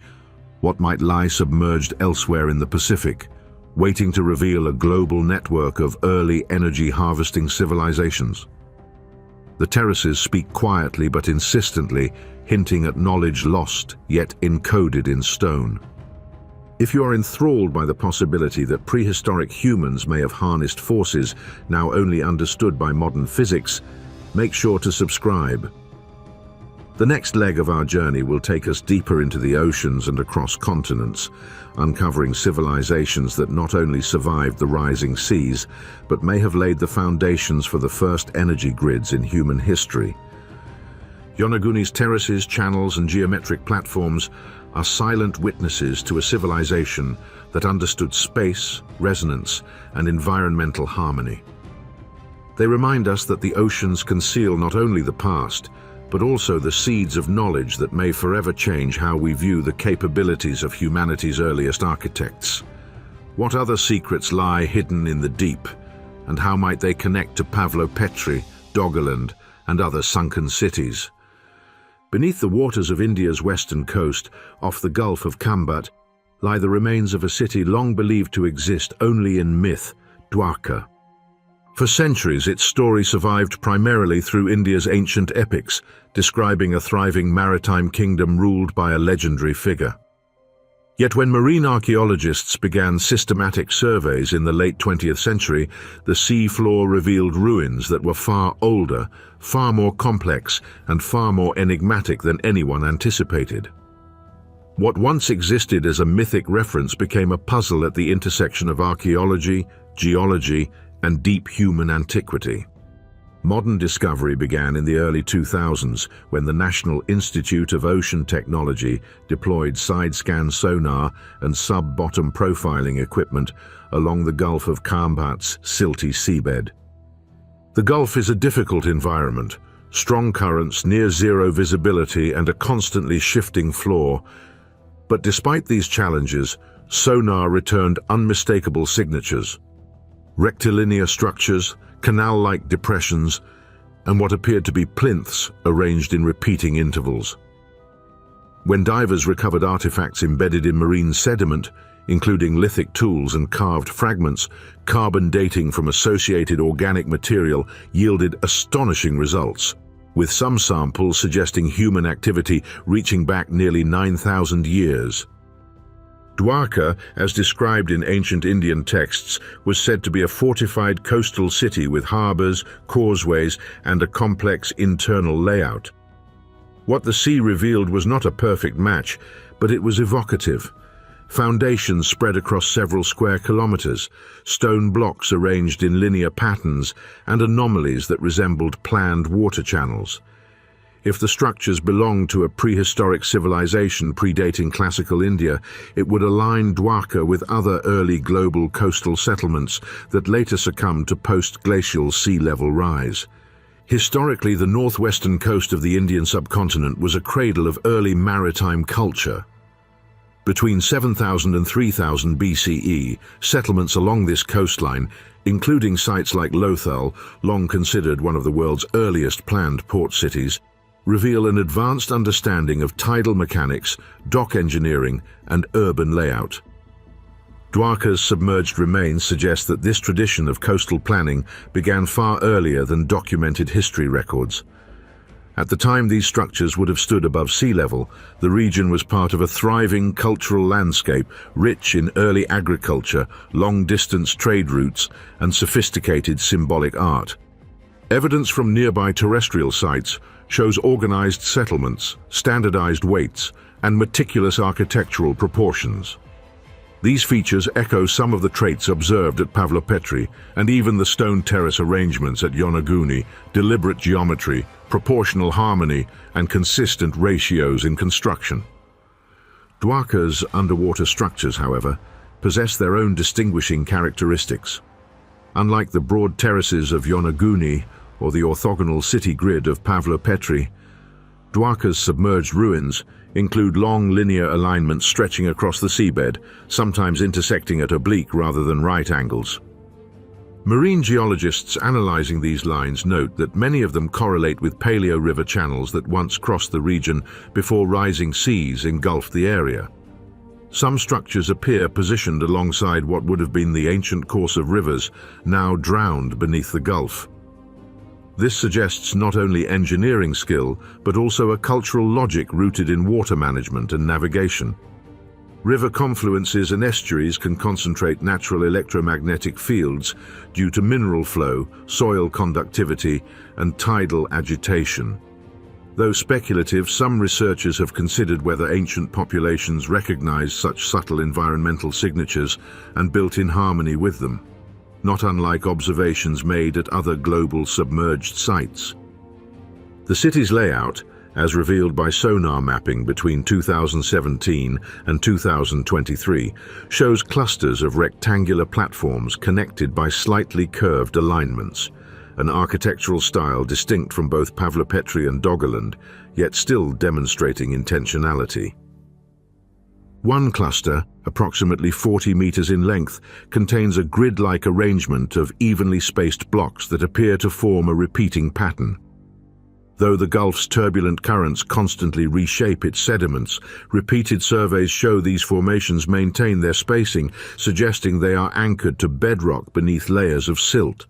what might lie submerged elsewhere in the Pacific, waiting to reveal a global network of early energy-harvesting civilizations? The terraces speak quietly but insistently, hinting at knowledge lost, yet encoded in stone. If you are enthralled by the possibility that prehistoric humans may have harnessed forces now only understood by modern physics, make sure to subscribe. The next leg of our journey will take us deeper into the oceans and across continents, uncovering civilizations that not only survived the rising seas, but may have laid the foundations for the first energy grids in human history. Yonaguni's terraces, channels, and geometric platforms are silent witnesses to a civilization that understood space, resonance, and environmental harmony. They remind us that the oceans conceal not only the past, but also the seeds of knowledge that may forever change how we view the capabilities of humanity's earliest architects. What other secrets lie hidden in the deep, and how might they connect to Pavlopetri, Doggerland, and other sunken cities? Beneath the waters of India's western coast, off the Gulf of Kambat, lie the remains of a city long believed to exist only in myth, Dwarka. For centuries, its story survived primarily through India's ancient epics, describing a thriving maritime kingdom ruled by a legendary figure. Yet when marine archaeologists began systematic surveys in the late 20th century, the sea floor revealed ruins that were far older, far more complex, and far more enigmatic than anyone anticipated. What once existed as a mythic reference became a puzzle at the intersection of archaeology, geology, and deep human antiquity. Modern discovery began in the early 2000s when the National Institute of Ocean Technology deployed side-scan sonar and sub-bottom profiling equipment along the Gulf of Kambat's silty seabed. The Gulf is a difficult environment, strong currents, near-zero visibility, and a constantly shifting floor. But despite these challenges, sonar returned unmistakable signatures: rectilinear structures, canal-like depressions, and what appeared to be plinths arranged in repeating intervals. When divers recovered artifacts embedded in marine sediment, including lithic tools and carved fragments, carbon dating from associated organic material yielded astonishing results, with some samples suggesting human activity reaching back nearly 9,000 years. Dwarka, as described in ancient Indian texts, was said to be a fortified coastal city with harbors, causeways, and a complex internal layout. What the sea revealed was not a perfect match, but it was evocative. Foundations spread across several square kilometers, stone blocks arranged in linear patterns, and anomalies that resembled planned water channels. If the structures belonged to a prehistoric civilization predating classical India, it would align Dwarka with other early global coastal settlements that later succumbed to post-glacial sea level rise. Historically, the northwestern coast of the Indian subcontinent was a cradle of early maritime culture. Between 7000 and 3000 BCE, settlements along this coastline, including sites like Lothal, long considered one of the world's earliest planned port cities, reveal an advanced understanding of tidal mechanics, dock engineering, and urban layout. Dwarka's submerged remains suggest that this tradition of coastal planning began far earlier than documented history records. At the time these structures would have stood above sea level, the region was part of a thriving cultural landscape rich in early agriculture, long-distance trade routes, and sophisticated symbolic art. Evidence from nearby terrestrial sites shows organized settlements, standardized weights, and meticulous architectural proportions. These features echo some of the traits observed at Planetary and even the stone terrace arrangements at Yonaguni: deliberate geometry, proportional harmony, and consistent ratios in construction. Dwarka's underwater structures, however, possess their own distinguishing characteristics. Unlike the broad terraces of Yonaguni or the orthogonal city grid of Planetary, Dwarka's submerged ruins include long linear alignments stretching across the seabed, sometimes intersecting at oblique rather than right angles. Marine geologists analyzing these lines note that many of them correlate with paleo river channels that once crossed the region before rising seas engulfed the area. Some structures appear positioned alongside what would have been the ancient course of rivers, now drowned beneath the Gulf. This suggests not only engineering skill, but also a cultural logic rooted in water management and navigation. River confluences and estuaries can concentrate natural electromagnetic fields due to mineral flow, soil conductivity, and tidal agitation. Though speculative, some researchers have considered whether ancient populations recognized such subtle environmental signatures and built in harmony with them, not unlike observations made at other global submerged sites. The city's layout, as revealed by sonar mapping between 2017 and 2023, shows clusters of rectangular platforms connected by slightly curved alignments, an architectural style distinct from both Planetary and Doggerland, yet still demonstrating intentionality. One cluster, approximately 40 meters in length, contains a grid-like arrangement of evenly spaced blocks that appear to form a repeating pattern. Though the Gulf's turbulent currents constantly reshape its sediments, repeated surveys show these formations maintain their spacing, suggesting they are anchored to bedrock beneath layers of silt.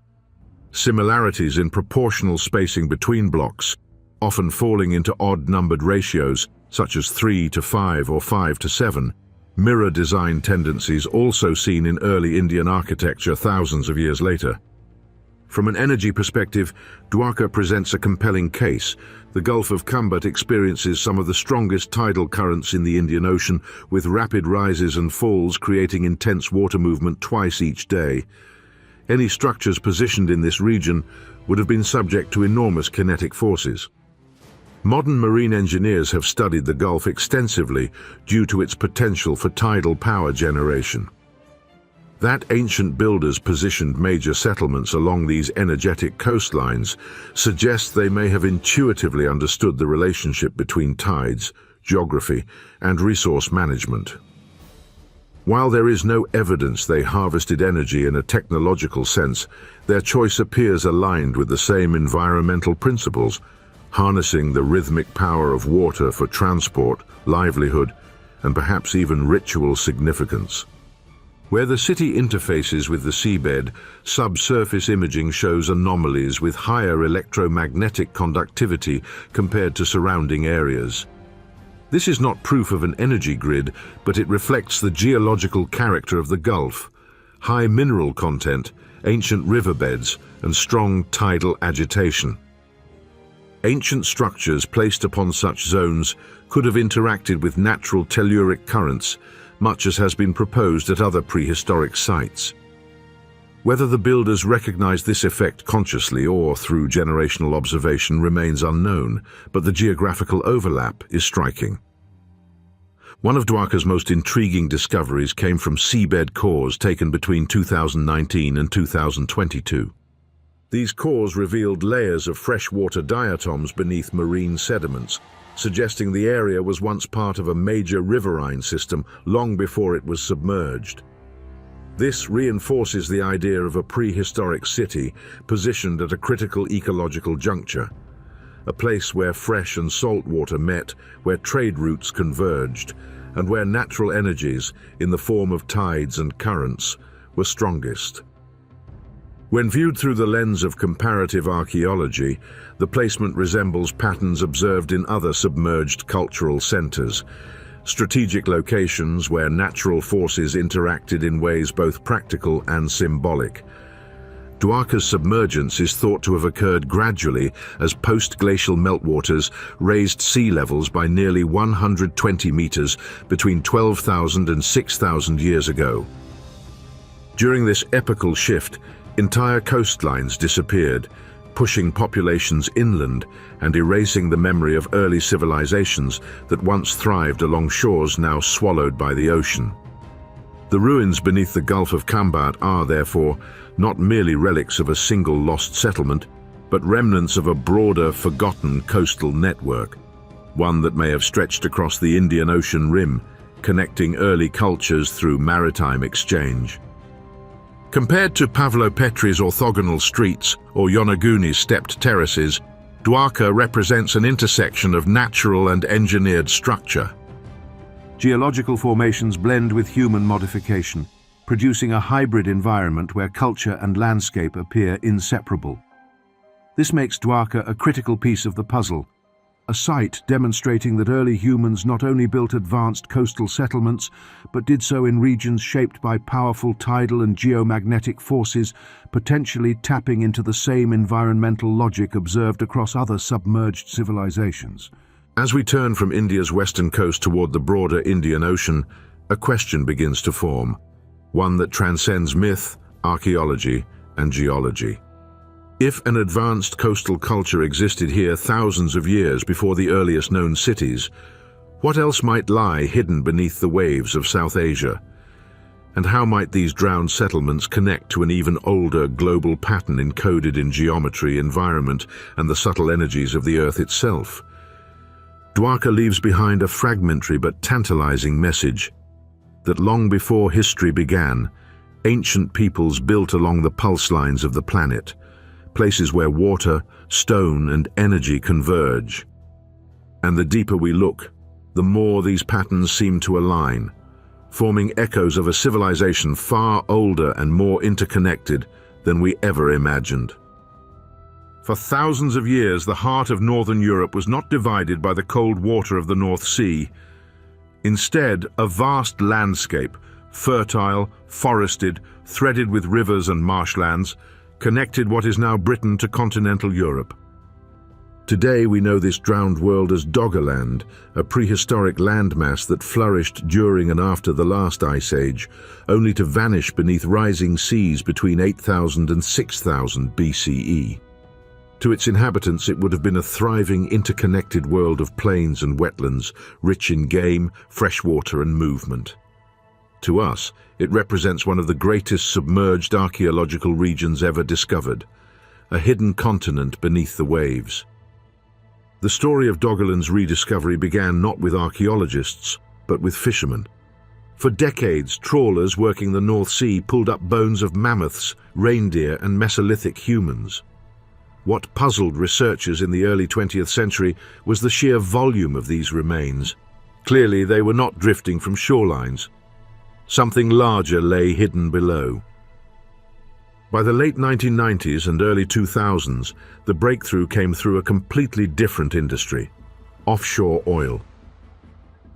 Similarities in proportional spacing between blocks, often falling into odd-numbered ratios, such as 3:5 or 5:7, mirror design tendencies also seen in early Indian architecture thousands of years later. From an energy perspective, Dwarka presents a compelling case. The Gulf of Khambhat experiences some of the strongest tidal currents in the Indian Ocean, with rapid rises and falls creating intense water movement twice each day. Any structures positioned in this region would have been subject to enormous kinetic forces. Modern marine engineers have studied the Gulf extensively due to its potential for tidal power generation. That ancient builders positioned major settlements along these energetic coastlines suggests they may have intuitively understood the relationship between tides, geography, and resource management. While there is no evidence they harvested energy in a technological sense, their choice appears aligned with the same environmental principles, harnessing the rhythmic power of water for transport, livelihood, and perhaps even ritual significance. Where the city interfaces with the seabed, subsurface imaging shows anomalies with higher electromagnetic conductivity compared to surrounding areas. This is not proof of an energy grid, but it reflects the geological character of the Gulf: high mineral content, ancient riverbeds, and strong tidal agitation. Ancient structures placed upon such zones could have interacted with natural telluric currents, much as has been proposed at other prehistoric sites. Whether the builders recognized this effect consciously or through generational observation remains unknown, but the geographical overlap is striking. One of Dwarka's most intriguing discoveries came from seabed cores taken between 2019 and 2022. These cores revealed layers of freshwater diatoms beneath marine sediments, suggesting the area was once part of a major riverine system long before it was submerged. This reinforces the idea of a prehistoric city positioned at a critical ecological juncture, a place where fresh and salt water met, where trade routes converged, and where natural energies, in the form of tides and currents, were strongest. When viewed through the lens of comparative archaeology, the placement resembles patterns observed in other submerged cultural centers, strategic locations where natural forces interacted in ways both practical and symbolic. Duaca's submergence is thought to have occurred gradually as post-glacial meltwaters raised sea levels by nearly 120 meters between 12,000 and 6,000 years ago. During this epochal shift, entire coastlines disappeared, pushing populations inland and erasing the memory of early civilizations that once thrived along shores now swallowed by the ocean. The ruins beneath the Gulf of Kambat are, therefore, not merely relics of a single lost settlement, but remnants of a broader, forgotten coastal network, one that may have stretched across the Indian Ocean rim, connecting early cultures through maritime exchange. Compared to Pavlopetri's orthogonal streets or Yonaguni's stepped terraces, Duaca represents an intersection of natural and engineered structure. Geological formations blend with human modification, producing a hybrid environment where culture and landscape appear inseparable. This makes Duaca a critical piece of the puzzle, a site demonstrating that early humans not only built advanced coastal settlements, but did so in regions shaped by powerful tidal and geomagnetic forces, potentially tapping into the same environmental logic observed across other submerged civilizations. As we turn from India's western coast toward the broader Indian Ocean, a question begins to form, one that transcends myth, archaeology, and geology. If an advanced coastal culture existed here thousands of years before the earliest known cities, what else might lie hidden beneath the waves of South Asia? And how might these drowned settlements connect to an even older global pattern encoded in geometry, environment, and the subtle energies of the Earth itself? Duaca leaves behind a fragmentary but tantalizing message that long before history began, ancient peoples built along the pulse lines of the planet, places where water, stone, and energy converge. And the deeper we look, the more these patterns seem to align, forming echoes of a civilization far older and more interconnected than we ever imagined. For thousands of years, the heart of northern Europe was not divided by the cold water of the North Sea. Instead, a vast landscape, fertile, forested, threaded with rivers and marshlands, connected what is now Britain to continental Europe. Today we know this drowned world as Doggerland, a prehistoric landmass that flourished during and after the last ice age, only to vanish beneath rising seas between 8,000 and 6,000 BCE. To its inhabitants, it would have been a thriving, interconnected world of plains and wetlands, rich in game, freshwater, and movement. To us, it represents one of the greatest submerged archaeological regions ever discovered, a hidden continent beneath the waves. The story of Doggerland's rediscovery began not with archaeologists, but with fishermen. For decades, trawlers working the North Sea pulled up bones of mammoths, reindeer, and Mesolithic humans. What puzzled researchers in the early 20th century was the sheer volume of these remains. Clearly, they were not drifting from shorelines. Something larger lay hidden below. By the late 1990s and early 2000s, the breakthrough came through a completely different industry: offshore oil.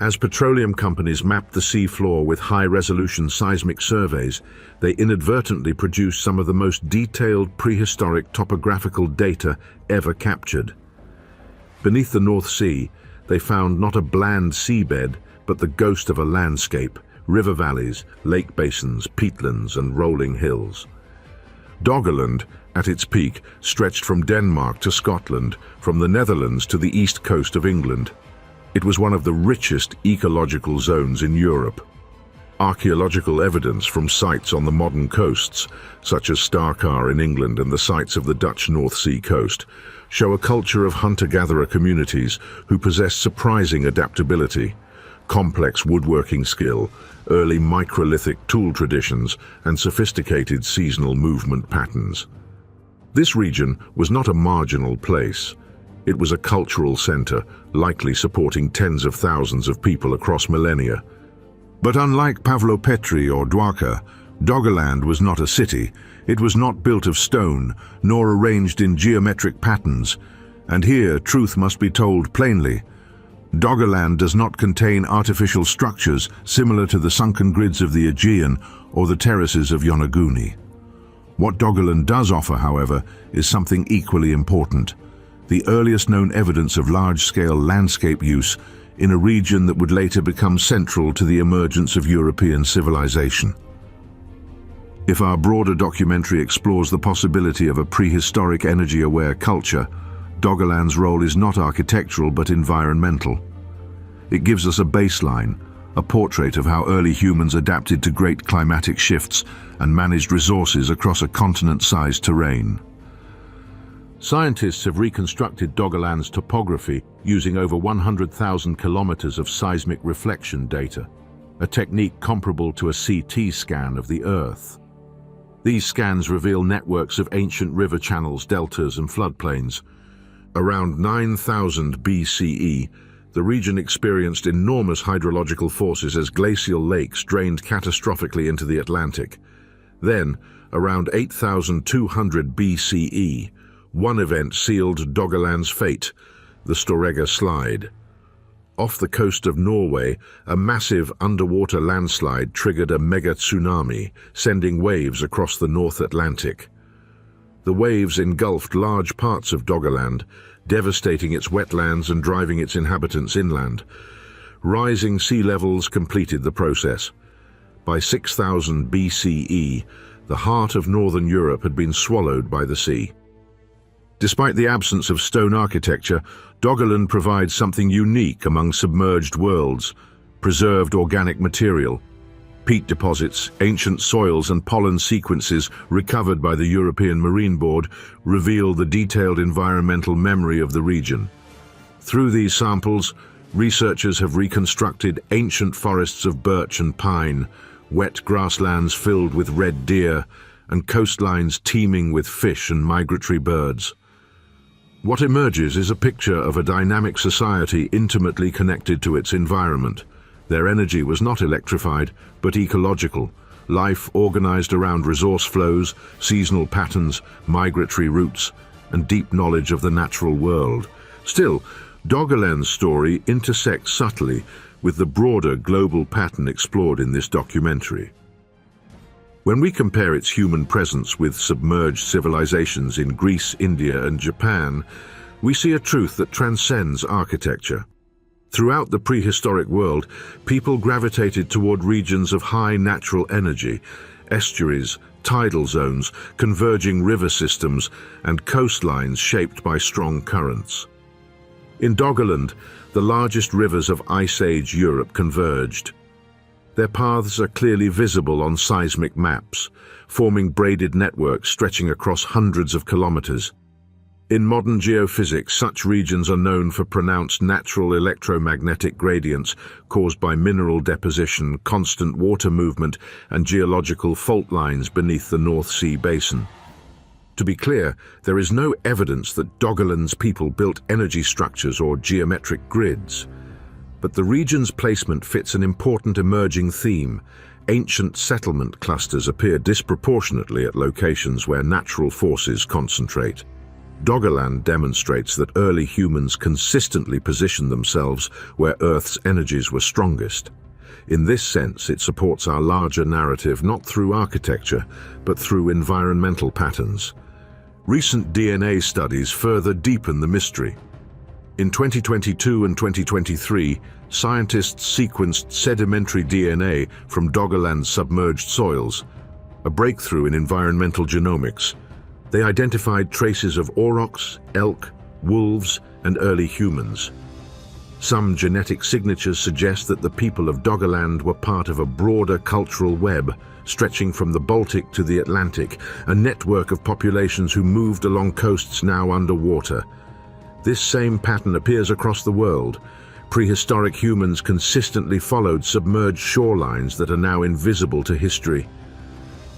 As petroleum companies mapped the sea floor with high-resolution seismic surveys, they inadvertently produced some of the most detailed prehistoric topographical data ever captured. Beneath the North Sea, they found not a bland seabed, but the ghost of a landscape: river valleys, lake basins, peatlands, and rolling hills. Doggerland, at its peak, stretched from Denmark to Scotland, from the Netherlands to the east coast of England. It was one of the richest ecological zones in Europe. Archaeological evidence from sites on the modern coasts, such as Starkar in England and the sites of the Dutch North Sea coast, show a culture of hunter-gatherer communities who possess surprising adaptability, complex woodworking skill, early microlithic tool traditions, and sophisticated seasonal movement patterns. This region was not a marginal place. It was a cultural center, likely supporting tens of thousands of people across millennia. But unlike Pavlopetri or Dwarka, Doggerland was not a city. It was not built of stone, nor arranged in geometric patterns. And here, truth must be told plainly. Doggerland does not contain artificial structures similar to the sunken grids of the Aegean or the terraces of Yonaguni. What Doggerland does offer, however, is something equally important: the earliest known evidence of large-scale landscape use in a region that would later become central to the emergence of European civilization. If our broader documentary explores the possibility of a prehistoric energy-aware culture, Doggerland's role is not architectural but environmental. It gives us a baseline, a portrait of how early humans adapted to great climatic shifts and managed resources across a continent-sized terrain. Scientists have reconstructed Doggerland's topography using over 100,000 kilometers of seismic reflection data, a technique comparable to a CT scan of the Earth. These scans reveal networks of ancient river channels, deltas, and floodplains. Around 9000 BCE, the region experienced enormous hydrological forces as glacial lakes drained catastrophically into the Atlantic. Then, around 8200 BCE, one event sealed Doggerland's fate, the Storegga Slide. Off the coast of Norway, a massive underwater landslide triggered a mega tsunami, sending waves across the North Atlantic. The waves engulfed large parts of Doggerland, devastating its wetlands and driving its inhabitants inland. Rising sea levels completed the process. By 6000 BCE, the heart of northern Europe had been swallowed by the sea. Despite the absence of stone architecture, Doggerland provides something unique among submerged worlds: preserved organic material. Peat deposits, ancient soils, and pollen sequences recovered by the European Marine Board reveal the detailed environmental memory of the region. Through these samples, researchers have reconstructed ancient forests of birch and pine, wet grasslands filled with red deer, and coastlines teeming with fish and migratory birds. What emerges is a picture of a dynamic society intimately connected to its environment. Their energy was not electrified, but ecological, life organized around resource flows, seasonal patterns, migratory routes, and deep knowledge of the natural world. Still, Doggerland's story intersects subtly with the broader global pattern explored in this documentary. When we compare its human presence with submerged civilizations in Greece, India, and Japan, we see a truth that transcends architecture. Throughout the prehistoric world, people gravitated toward regions of high natural energy, estuaries, tidal zones, converging river systems, and coastlines shaped by strong currents. In Doggerland, the largest rivers of Ice Age Europe converged. Their paths are clearly visible on seismic maps, forming braided networks stretching across hundreds of kilometers. In modern geophysics, such regions are known for pronounced natural electromagnetic gradients caused by mineral deposition, constant water movement, and geological fault lines beneath the North Sea basin. To be clear, there is no evidence that Doggerland's people built energy structures or geometric grids. But the region's placement fits an important emerging theme. Ancient settlement clusters appear disproportionately at locations where natural forces concentrate. Doggerland demonstrates that early humans consistently positioned themselves where Earth's energies were strongest. In this sense, it supports our larger narrative not through architecture, but through environmental patterns. Recent DNA studies further deepen the mystery. In 2022 and 2023, scientists sequenced sedimentary DNA from Doggerland's submerged soils, a breakthrough in environmental genomics. They identified traces of aurochs, elk, wolves, and early humans. Some genetic signatures suggest that the people of Doggerland were part of a broader cultural web, stretching from the Baltic to the Atlantic, a network of populations who moved along coasts now underwater. This same pattern appears across the world. Prehistoric humans consistently followed submerged shorelines that are now invisible to history.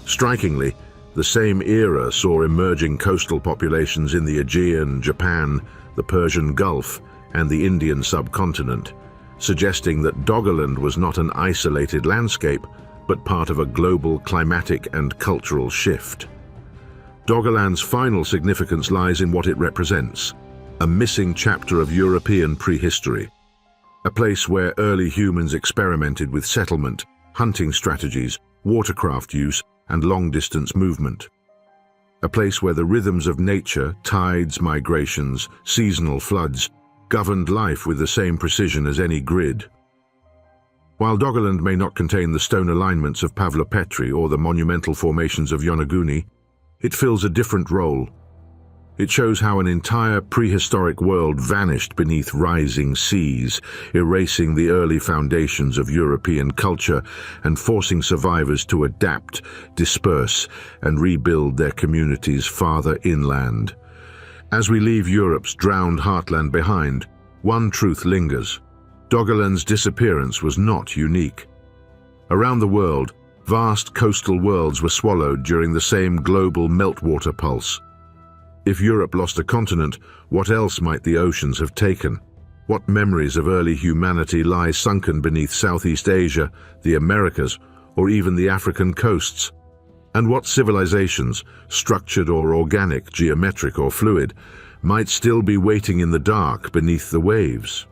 Strikingly, the same era saw emerging coastal populations in the Aegean, Japan, the Persian Gulf, and the Indian subcontinent, suggesting that Doggerland was not an isolated landscape, but part of a global climatic and cultural shift. Doggerland's final significance lies in what it represents: a missing chapter of European prehistory, a place where early humans experimented with settlement, hunting strategies, watercraft use, and long-distance movement. A place where the rhythms of nature, tides, migrations, seasonal floods, governed life with the same precision as any grid. While Doggerland may not contain the stone alignments of Planetary or the monumental formations of Yonaguni, it fills a different role. It shows how an entire prehistoric world vanished beneath rising seas, erasing the early foundations of European culture and forcing survivors to adapt, disperse, and rebuild their communities farther inland. As we leave Europe's drowned heartland behind, one truth lingers: Doggerland's disappearance was not unique. Around the world, vast coastal worlds were swallowed during the same global meltwater pulse. If Europe lost a continent, what else might the oceans have taken? What memories of early humanity lie sunken beneath Southeast Asia, the Americas, or even the African coasts? And what civilizations, structured or organic, geometric or fluid, might still be waiting in the dark beneath the waves?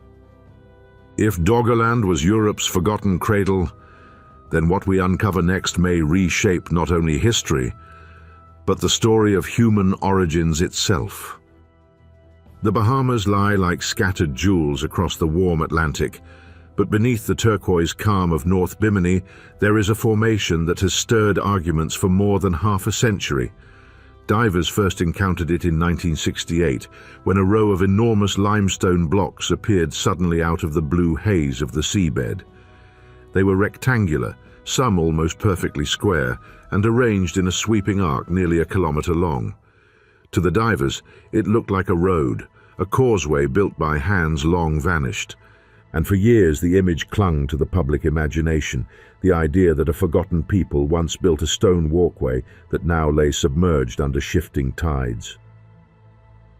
If Doggerland was Europe's forgotten cradle, then what we uncover next may reshape not only history, but the story of human origins itself. The Bahamas lie like scattered jewels across the warm Atlantic, but beneath the turquoise calm of North Bimini, there is a formation that has stirred arguments for more than half a century. Divers first encountered it in 1968, when a row of enormous limestone blocks appeared suddenly out of the blue haze of the seabed. They were rectangular, some almost perfectly square, and arranged in a sweeping arc nearly a kilometer long. To the divers, it looked like a road, a causeway built by hands long vanished. And for years the image clung to the public imagination, the idea that a forgotten people once built a stone walkway that now lay submerged under shifting tides.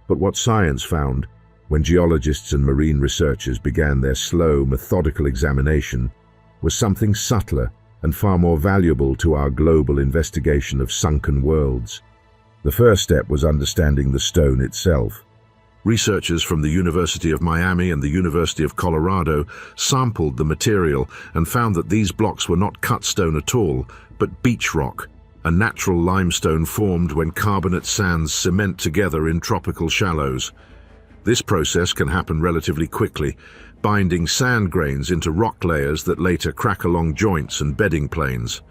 But what science found, when geologists and marine researchers began their slow, methodical examination, was something subtler and far more valuable to our global investigation of sunken worlds. The first step was understanding the stone itself. Researchers from the University of Miami and the University of Colorado sampled the material and found that these blocks were not cut stone at all, but beach rock, a natural limestone formed when carbonate sands cement together in tropical shallows. This process can happen relatively quickly, binding sand grains into rock layers that later crack along joints and bedding planes.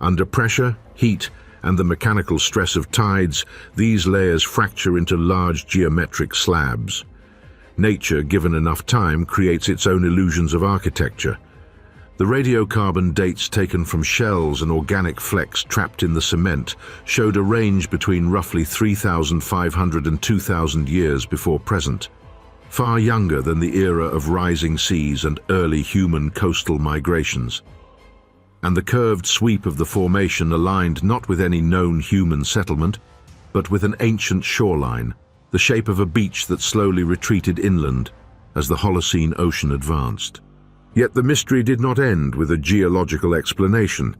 Under pressure, heat, and the mechanical stress of tides, these layers fracture into large geometric slabs. Nature, given enough time, creates its own illusions of architecture. The radiocarbon dates taken from shells and organic flecks trapped in the cement showed a range between roughly 3,500 and 2,000 years before present, far younger than the era of rising seas and early human coastal migrations. And the curved sweep of the formation aligned not with any known human settlement, but with an ancient shoreline, the shape of a beach that slowly retreated inland as the Holocene ocean advanced. Yet the mystery did not end with a geological explanation.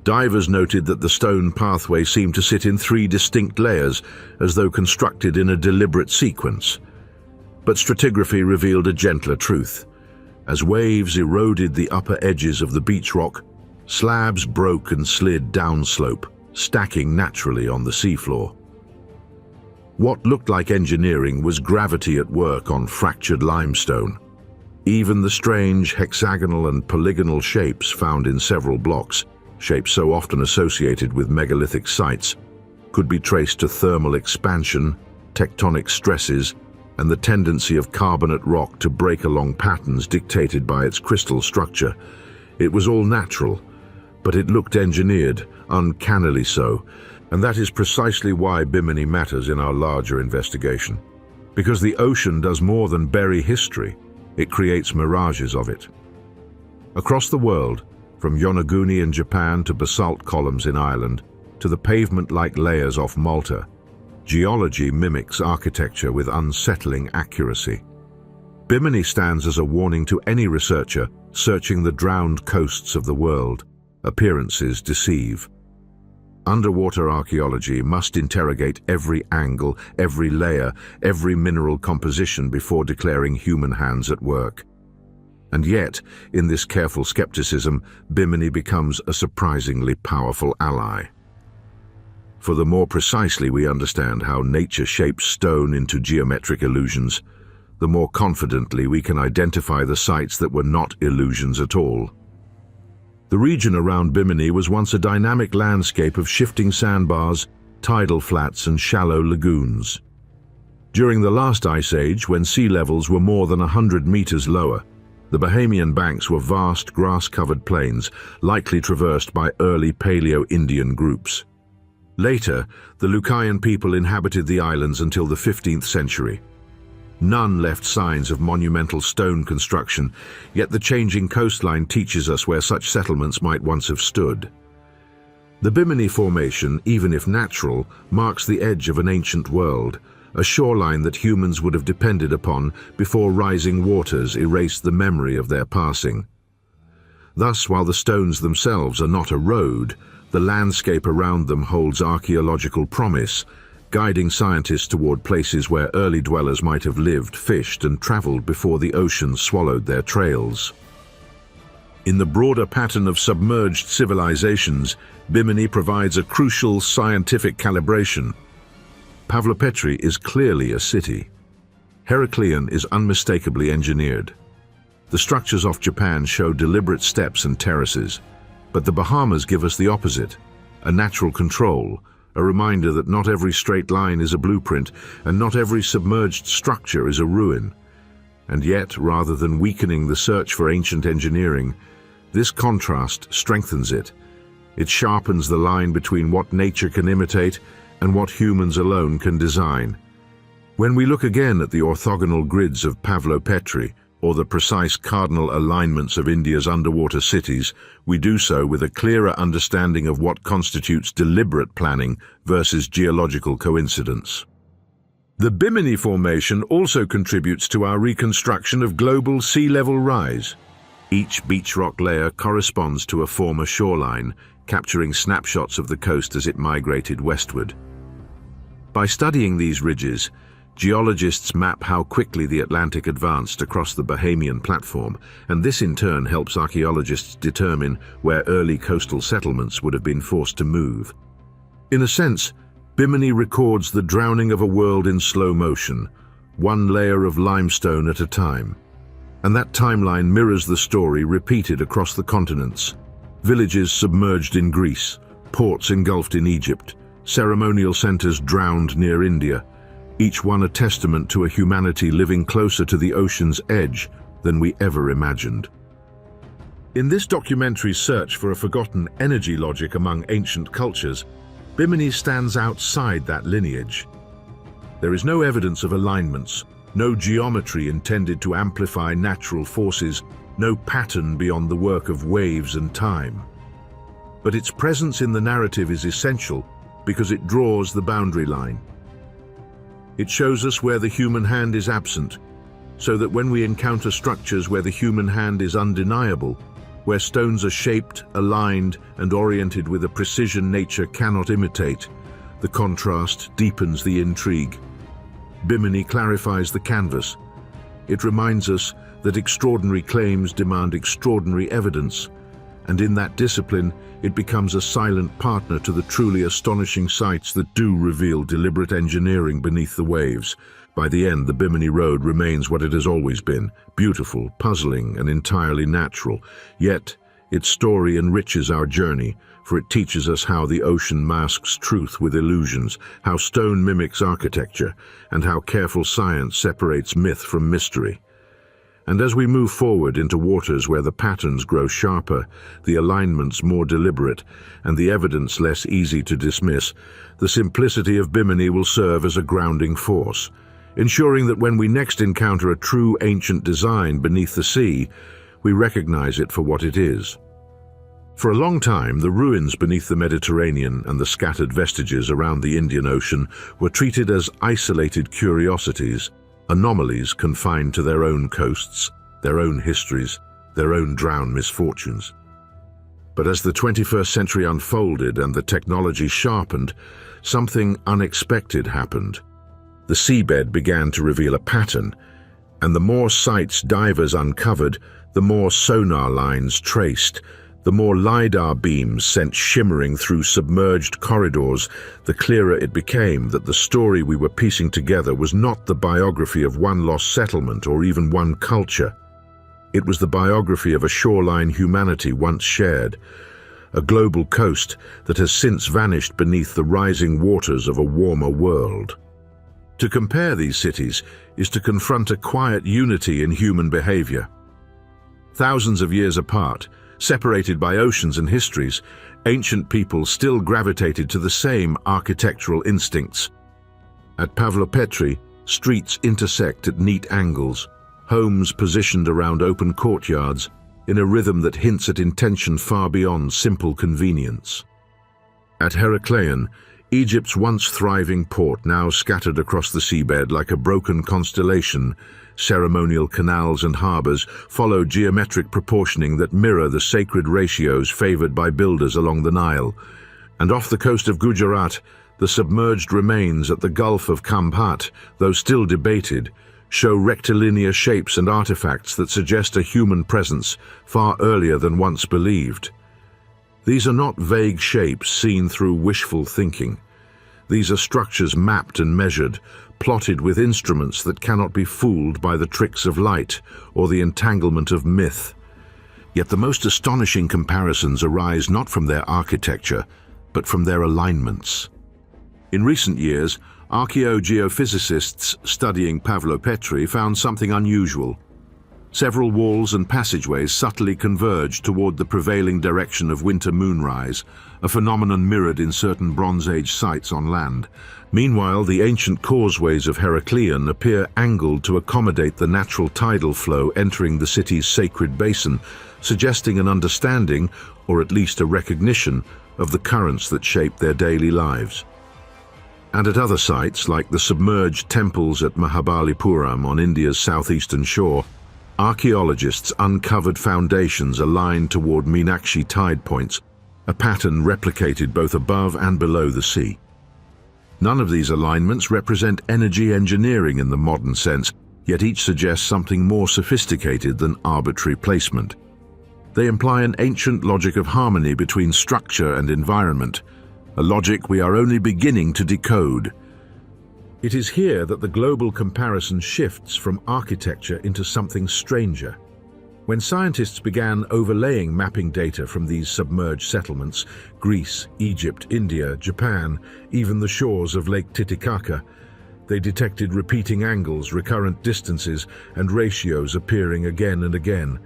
Divers noted that the stone pathway seemed to sit in 3 distinct layers, as though constructed in a deliberate sequence. But stratigraphy revealed a gentler truth. As waves eroded the upper edges of the beach rock, slabs broke and slid downslope, stacking naturally on the seafloor. What looked like engineering was gravity at work on fractured limestone. Even the strange hexagonal and polygonal shapes found in several blocks, shapes so often associated with megalithic sites, could be traced to thermal expansion, tectonic stresses, and the tendency of carbonate rock to break along patterns dictated by its crystal structure. It was all natural, but it looked engineered, uncannily so, and that is precisely why Bimini matters in our larger investigation. Because the ocean does more than bury history, it creates mirages of it. Across the world, from Yonaguni in Japan to basalt columns in Ireland, to the pavement-like layers off Malta, geology mimics architecture with unsettling accuracy. Bimini stands as a warning to any researcher searching the drowned coasts of the world. Appearances deceive. Underwater archaeology must interrogate every angle, every layer, every mineral composition before declaring human hands at work. And yet, in this careful skepticism, Bimini becomes a surprisingly powerful ally. For the more precisely we understand how nature shapes stone into geometric illusions, the more confidently we can identify the sites that were not illusions at all. The region around Bimini was once a dynamic landscape of shifting sandbars, tidal flats, and shallow lagoons. During the last ice age, when sea levels were more than 100 meters lower, the Bahamian banks were vast grass-covered plains, likely traversed by early Paleo-Indian groups. Later, the Lucayan people inhabited the islands until the 15th century. None left signs of monumental stone construction, yet the changing coastline teaches us where such settlements might once have stood. The Bimini Formation, even if natural, marks the edge of an ancient world, a shoreline that humans would have depended upon before rising waters erased the memory of their passing. Thus, while the stones themselves are not a road, the landscape around them holds archaeological promise, guiding scientists toward places where early dwellers might have lived, fished, and traveled before the ocean swallowed their trails. In the broader pattern of submerged civilizations, Bimini provides a crucial scientific calibration. Pavlopetri is clearly a city. Heracleion is unmistakably engineered. The structures off Japan show deliberate steps and terraces, but the Bahamas give us the opposite, a natural control, a reminder that not every straight line is a blueprint, and not every submerged structure is a ruin. And yet, rather than weakening the search for ancient engineering, this contrast strengthens it. It sharpens the line between what nature can imitate and what humans alone can design. When we look again at the orthogonal grids of Pavlopetri, or the precise cardinal alignments of India's underwater cities, we do so with a clearer understanding of what constitutes deliberate planning versus geological coincidence. The Bimini Formation also contributes to our reconstruction of global sea level rise. Each beach rock layer corresponds to a former shoreline, capturing snapshots of the coast as it migrated westward. By studying these ridges, geologists map how quickly the Atlantic advanced across the Bahamian platform, and this in turn helps archaeologists determine where early coastal settlements would have been forced to move. In a sense, Bimini records the drowning of a world in slow motion, one layer of limestone at a time. And that timeline mirrors the story repeated across the continents. Villages submerged in Greece, ports engulfed in Egypt, ceremonial centers drowned near India, each one a testament to a humanity living closer to the ocean's edge than we ever imagined. In this documentary's search for a forgotten energy logic among ancient cultures, Bimini stands outside that lineage. There is no evidence of alignments, no geometry intended to amplify natural forces, no pattern beyond the work of waves and time. But its presence in the narrative is essential because it draws the boundary line. It shows us where the human hand is absent, so that when we encounter structures where the human hand is undeniable, where stones are shaped, aligned, and oriented with a precision nature cannot imitate, the contrast deepens the intrigue. Bimini clarifies the canvas. It reminds us that extraordinary claims demand extraordinary evidence, and in that discipline, it becomes a silent partner to the truly astonishing sights that do reveal deliberate engineering beneath the waves. By the end, the Bimini Road remains what it has always been, beautiful, puzzling, and entirely natural. Yet, Its story enriches our journey, for it teaches us how the ocean masks truth with illusions, how stone mimics architecture, and how careful science separates myth from mystery. And as we move forward into waters where the patterns grow sharper, the alignments more deliberate, and the evidence less easy to dismiss, the simplicity of Bimini will serve as a grounding force, ensuring that when we next encounter a true ancient design beneath the sea, we recognize it for what it is. For a long time, the ruins beneath the Mediterranean and the scattered vestiges around the Indian Ocean were treated as isolated curiosities, anomalies confined to their own coasts, their own histories, their own drowned misfortunes. But as the 21st century unfolded and the technology sharpened, something unexpected happened. The seabed began to reveal a pattern, and the more sites divers uncovered, the more sonar lines traced, the more LiDAR beams sent shimmering through submerged corridors, the clearer it became that the story we were piecing together was not the biography of one lost settlement or even one culture. It was the biography of a shoreline humanity once shared, a global coast that has since vanished beneath the rising waters of a warmer world. To compare these cities is to confront a quiet unity in human behavior. Thousands of years apart, separated by oceans and histories, ancient people still gravitated to the same architectural instincts. At Pavlopetri, streets intersect at neat angles, homes positioned around open courtyards, in a rhythm that hints at intention far beyond simple convenience. At Herakleion, Egypt's once thriving port now scattered across the seabed like a broken constellation, ceremonial canals and harbors follow geometric proportioning that mirror the sacred ratios favored by builders along the Nile. And off the coast of Gujarat, the submerged remains at the Gulf of Kambhat, though still debated, show rectilinear shapes and artifacts that suggest a human presence far earlier than once believed. These are not vague shapes seen through wishful thinking. These are structures mapped and measured, plotted with instruments that cannot be fooled by the tricks of light or the entanglement of myth. Yet the most astonishing comparisons arise not from their architecture, but from their alignments. In recent years, archaeogeophysicists studying Pavlopetri found something unusual. Several walls and passageways subtly converged toward the prevailing direction of winter moonrise, a phenomenon mirrored in certain Bronze Age sites on land. Meanwhile, the ancient causeways of Herakleion appear angled to accommodate the natural tidal flow entering the city's sacred basin, suggesting an understanding, or at least a recognition, of the currents that shape their daily lives. And at other sites, like the submerged temples at Mahabalipuram on India's southeastern shore, archaeologists uncovered foundations aligned toward Meenakshi tide points, a pattern replicated both above and below the sea. None of these alignments represent energy engineering in the modern sense, yet each suggests something more sophisticated than arbitrary placement. They imply an ancient logic of harmony between structure and environment, a logic we are only beginning to decode. It is here that the global comparison shifts from architecture into something stranger. When scientists began overlaying mapping data from these submerged settlements, Greece, Egypt, India, Japan, even the shores of Lake Titicaca, they detected repeating angles, recurrent distances, and ratios appearing again and again.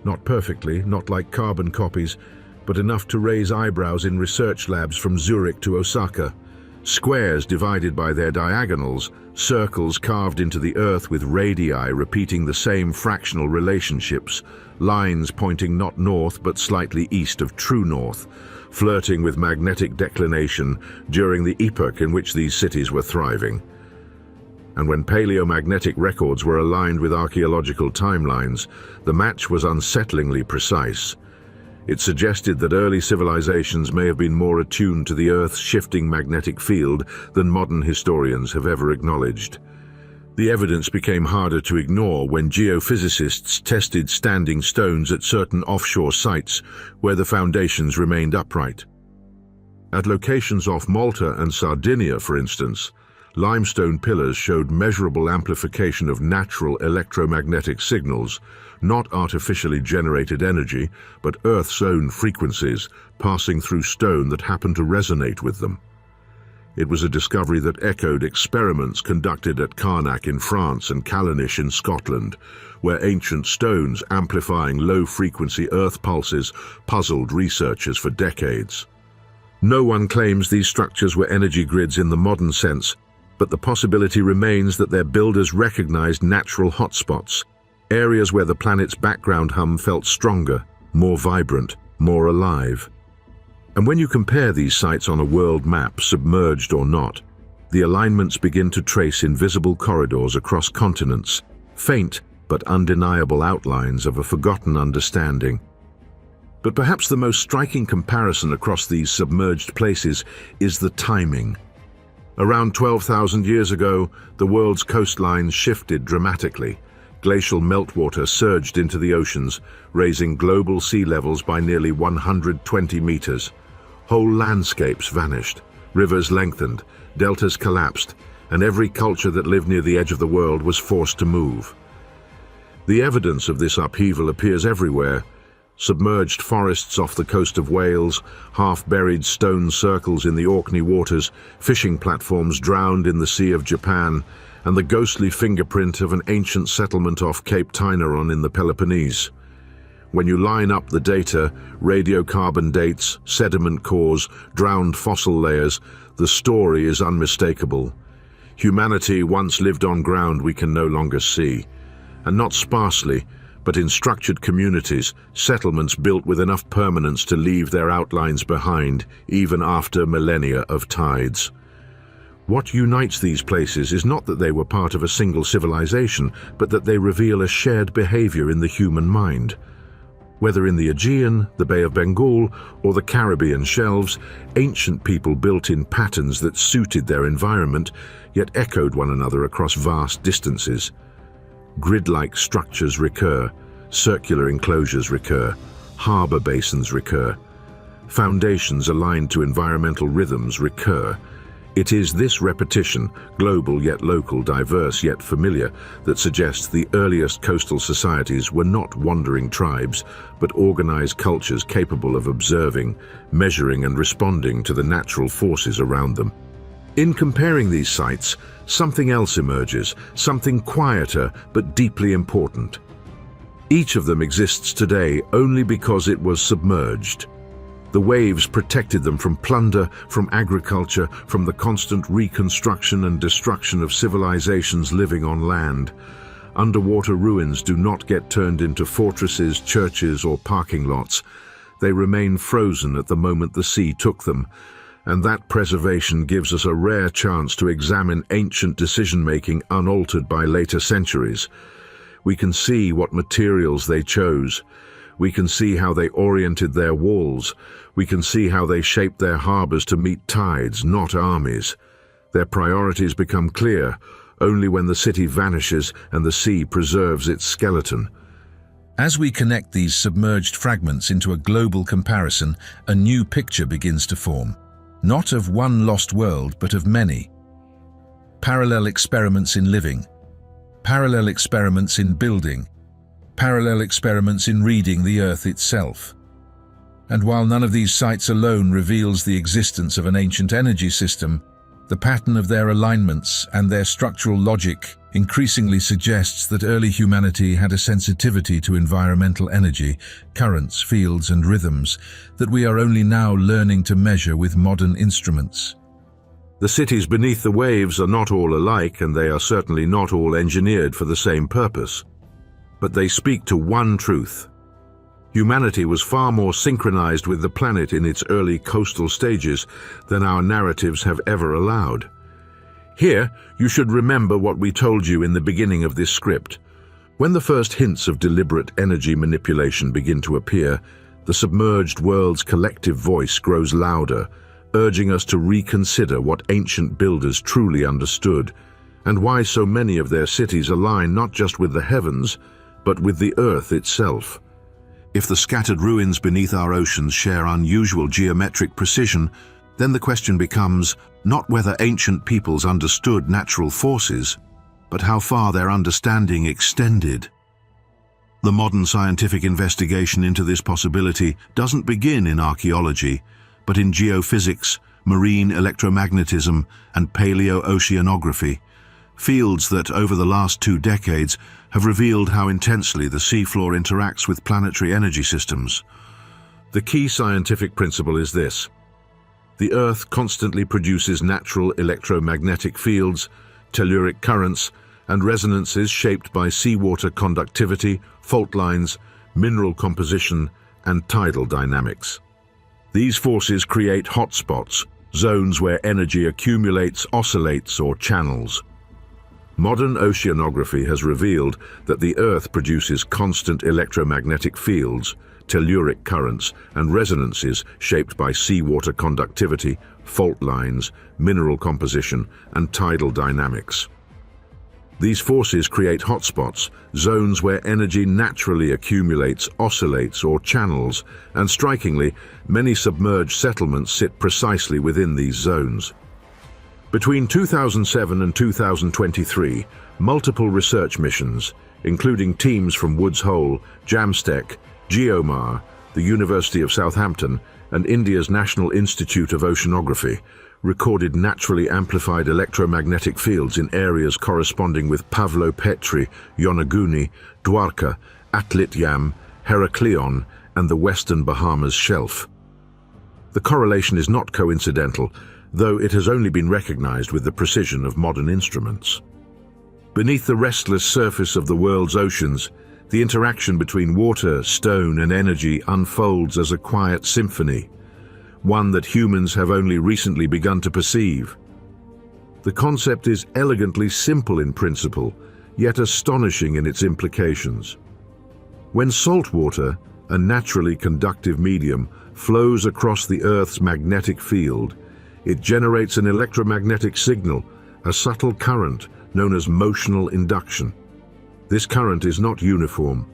Not perfectly, not like carbon copies, but enough to raise eyebrows in research labs from Zurich to Osaka. Squares divided by their diagonals, circles carved into the earth with radii repeating the same fractional relationships, lines pointing not north but slightly east of true north, flirting with magnetic declination during the epoch in which these cities were thriving. And when paleomagnetic records were aligned with archaeological timelines, the match was unsettlingly precise. It suggested that early civilizations may have been more attuned to the Earth's shifting magnetic field than modern historians have ever acknowledged. The evidence became harder to ignore when geophysicists tested standing stones at certain offshore sites where the foundations remained upright. At locations off Malta and Sardinia, for instance, limestone pillars showed measurable amplification of natural electromagnetic signals, not artificially generated energy, but Earth's own frequencies passing through stone that happened to resonate with them. It was a discovery that echoed experiments conducted at Carnac in France and Callanish in Scotland, where ancient stones amplifying low-frequency Earth pulses puzzled researchers for decades. No one claims these structures were energy grids in the modern sense, but the possibility remains that their builders recognized natural hotspots, areas where the planet's background hum felt stronger, more vibrant, more alive. And when you compare these sites on a world map, submerged or not, the alignments begin to trace invisible corridors across continents, faint but undeniable outlines of a forgotten understanding. But perhaps the most striking comparison across these submerged places is the timing. Around 12,000 years ago, the world's coastlines shifted dramatically. Glacial meltwater surged into the oceans, raising global sea levels by nearly 120 meters. Whole landscapes vanished, rivers lengthened, deltas collapsed, and every culture that lived near the edge of the world was forced to move. The evidence of this upheaval appears everywhere. Submerged forests off the coast of Wales, half-buried stone circles in the Orkney waters, fishing platforms drowned in the Sea of Japan, and the ghostly fingerprint of an ancient settlement off Cape Tainaron in the Peloponnese. When you line up the data, radiocarbon dates, sediment cores, drowned fossil layers, the story is unmistakable. Humanity once lived on ground we can no longer see, and not sparsely, but in structured communities, settlements built with enough permanence to leave their outlines behind, even after millennia of tides. What unites these places is not that they were part of a single civilization, but that they reveal a shared behavior in the human mind. Whether in the Aegean, the Bay of Bengal, or the Caribbean shelves, ancient people built in patterns that suited their environment, yet echoed one another across vast distances. Grid-like structures recur, circular enclosures recur, harbor basins recur. Foundations aligned to environmental rhythms recur. It is this repetition, global yet local, diverse yet familiar, that suggests the earliest coastal societies were not wandering tribes, but organized cultures capable of observing, measuring, and responding to the natural forces around them. In comparing these sites, something else emerges, something quieter but deeply important. Each of them exists today only because it was submerged. The waves protected them from plunder, from agriculture, from the constant reconstruction and destruction of civilizations living on land. Underwater ruins do not get turned into fortresses, churches, or parking lots. They remain frozen at the moment the sea took them, and that preservation gives us a rare chance to examine ancient decision-making unaltered by later centuries. We can see what materials they chose. We can see how they oriented their walls. We can see how they shaped their harbors to meet tides, not armies. Their priorities become clear only when the city vanishes and the sea preserves its skeleton. As we connect these submerged fragments into a global comparison, a new picture begins to form. Not of one lost world, but of many. Parallel experiments in living. Parallel experiments in building. Parallel experiments in reading the Earth itself. And while none of these sites alone reveals the existence of an ancient energy system, the pattern of their alignments and their structural logic increasingly suggests that early humanity had a sensitivity to environmental energy, currents, fields, and rhythms that we are only now learning to measure with modern instruments. The cities beneath the waves are not all alike, and they are certainly not all engineered for the same purpose. But they speak to one truth. Humanity was far more synchronized with the planet in its early coastal stages than our narratives have ever allowed. Here, you should remember what we told you in the beginning of this script. When the first hints of deliberate energy manipulation begin to appear, the submerged world's collective voice grows louder, urging us to reconsider what ancient builders truly understood, and why so many of their cities align not just with the heavens, but with the Earth itself. If the scattered ruins beneath our oceans share unusual geometric precision, then the question becomes not whether ancient peoples understood natural forces, but how far their understanding extended. The modern scientific investigation into this possibility doesn't begin in archaeology, but in geophysics, marine electromagnetism, and paleoceanography, fields that over the last 2 decades have revealed how intensely the seafloor interacts with planetary energy systems. The key scientific principle is this: the Earth constantly produces natural electromagnetic fields, telluric currents, and resonances shaped by seawater conductivity, fault lines, mineral composition, and tidal dynamics. These forces create hotspots, zones where energy accumulates, oscillates, or channels. Modern oceanography has revealed that the Earth produces constant electromagnetic fields, telluric currents, and resonances shaped by seawater conductivity, fault lines, mineral composition, and tidal dynamics. These forces create hotspots, zones where energy naturally accumulates, oscillates, or channels, and strikingly, many submerged settlements sit precisely within these zones. Between 2007 and 2023, multiple research missions, including teams from Woods Hole, JAMSTEC, GeoMar, the University of Southampton, and India's National Institute of Oceanography, recorded naturally amplified electromagnetic fields in areas corresponding with Planetary, Yonaguni, Dwarka, Atlit Yam, Heraklion, and the western Bahamas Shelf. The correlation is not coincidental, though it has only been recognized with the precision of modern instruments. Beneath the restless surface of the world's oceans, the interaction between water, stone, and energy unfolds as a quiet symphony, one that humans have only recently begun to perceive. The concept is elegantly simple in principle, yet astonishing in its implications. When salt water, a naturally conductive medium, flows across the Earth's magnetic field, it generates an electromagnetic signal, a subtle current known as motional induction. This current is not uniform.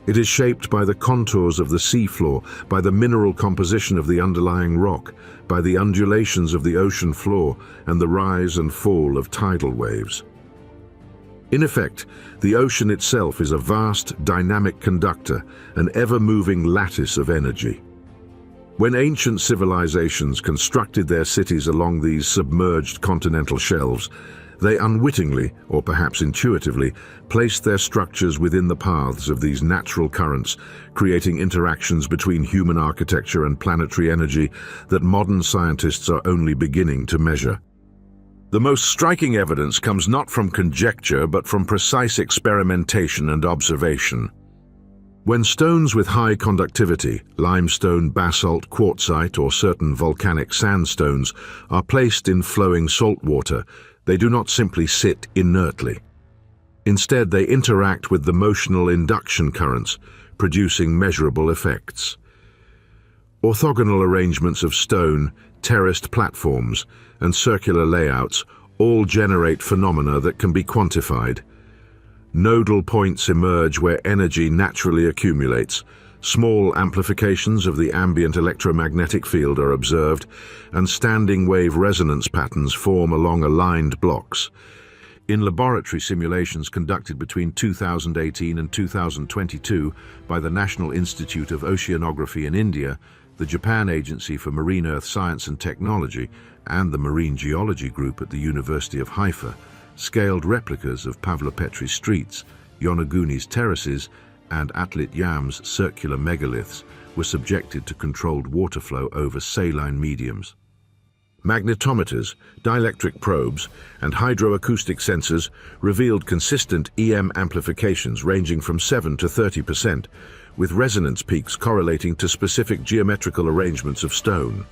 It is shaped by the contours of the seafloor, by the mineral composition of the underlying rock, by the undulations of the ocean floor, and the rise and fall of tidal waves. In effect, the ocean itself is a vast, dynamic conductor, an ever-moving lattice of energy. When ancient civilizations constructed their cities along these submerged continental shelves, they unwittingly, or perhaps intuitively, placed their structures within the paths of these natural currents, creating interactions between human architecture and planetary energy that modern scientists are only beginning to measure. The most striking evidence comes not from conjecture but from precise experimentation and observation. When stones with high conductivity, limestone, basalt, quartzite, or certain volcanic sandstones, are placed in flowing salt water, they do not simply sit inertly. Instead, they interact with the motional induction currents, producing measurable effects. Orthogonal arrangements of stone, terraced platforms, and circular layouts all generate phenomena that can be quantified. Nodal points emerge where energy naturally accumulates. Small amplifications of the ambient electromagnetic field are observed, and standing wave resonance patterns form along aligned blocks. In laboratory simulations conducted between 2018 and 2022 by the National Institute of Oceanography in India, the Japan Agency for Marine Earth Science and Technology, and the Marine Geology Group at the University of Haifa, scaled replicas of Planetary streets, Yonaguni's terraces, and Atlit Yam's circular megaliths were subjected to controlled water flow over saline mediums. Magnetometers, dielectric probes, and hydroacoustic sensors revealed consistent EM amplifications ranging from 7 to 30%, with resonance peaks correlating to specific geometrical arrangements of stone.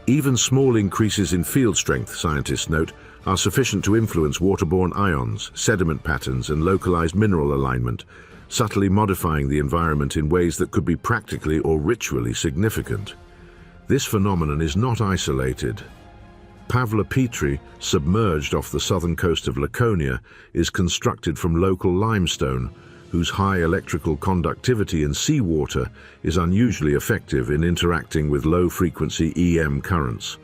Even small increases in field strength, scientists note, are sufficient to influence waterborne ions, sediment patterns, and localized mineral alignment, subtly modifying the environment in ways that could be practically or ritually significant. This phenomenon is not isolated. Planetary, submerged off the southern coast of Laconia, is constructed from local limestone, whose high electrical conductivity in seawater is unusually effective in interacting with low-frequency EM currents.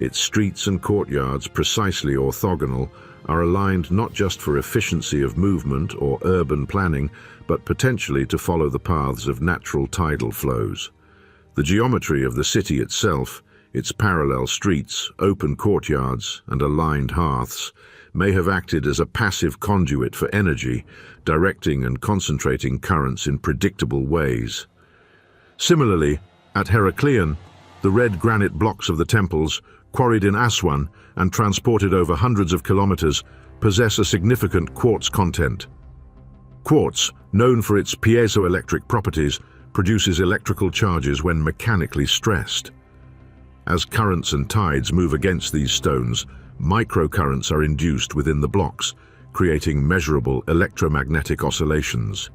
Its streets and courtyards, precisely orthogonal, are aligned not just for efficiency of movement or urban planning, but potentially to follow the paths of natural tidal flows. The geometry of the city itself, its parallel streets, open courtyards, and aligned hearths, may have acted as a passive conduit for energy, directing and concentrating currents in predictable ways. Similarly, at Heraklion, the red granite blocks of the temples, quarried in Aswan and transported over hundreds of kilometers, possess a significant quartz content. Quartz, known for its piezoelectric properties, produces electrical charges when mechanically stressed. As currents and tides move against these stones, microcurrents are induced within the blocks, creating measurable electromagnetic oscillations.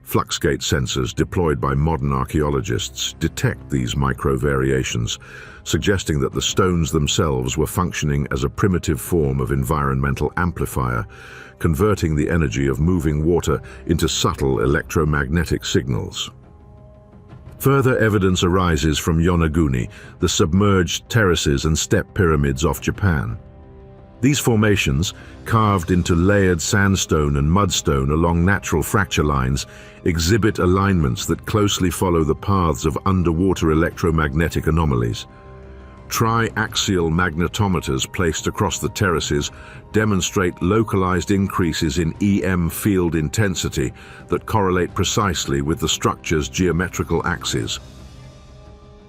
Fluxgate sensors deployed by modern archaeologists detect these micro-variations, suggesting that the stones themselves were functioning as a primitive form of environmental amplifier, converting the energy of moving water into subtle electromagnetic signals. Further evidence arises from Yonaguni, the submerged terraces and step pyramids off Japan. These formations, carved into layered sandstone and mudstone along natural fracture lines, exhibit alignments that closely follow the paths of underwater electromagnetic anomalies. Triaxial magnetometers placed across the terraces demonstrate localized increases in EM field intensity that correlate precisely with the structure's geometrical axes.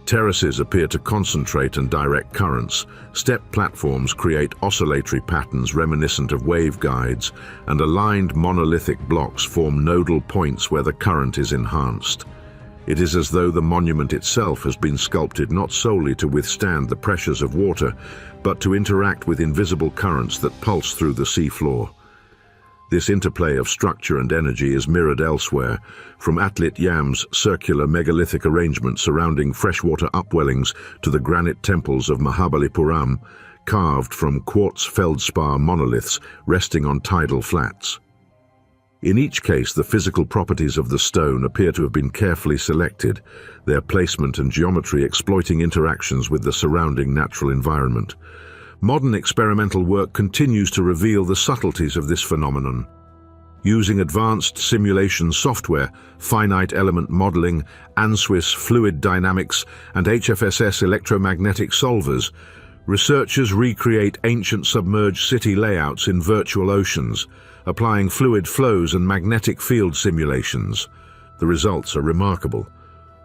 Terraces appear to concentrate and direct currents, step platforms create oscillatory patterns reminiscent of waveguides, and aligned monolithic blocks form nodal points where the current is enhanced. It is as though the monument itself has been sculpted not solely to withstand the pressures of water, but to interact with invisible currents that pulse through the seafloor. This interplay of structure and energy is mirrored elsewhere, from Atlit Yam's circular megalithic arrangement surrounding freshwater upwellings to the granite temples of Mahabalipuram, carved from quartz feldspar monoliths resting on tidal flats. In each case, the physical properties of the stone appear to have been carefully selected, their placement and geometry exploiting interactions with the surrounding natural environment. Modern experimental work continues to reveal the subtleties of this phenomenon. Using advanced simulation software, finite element modeling, ANSYS fluid dynamics, and HFSS electromagnetic solvers, researchers recreate ancient submerged city layouts in virtual oceans, applying fluid flows and magnetic field simulations. The results are remarkable.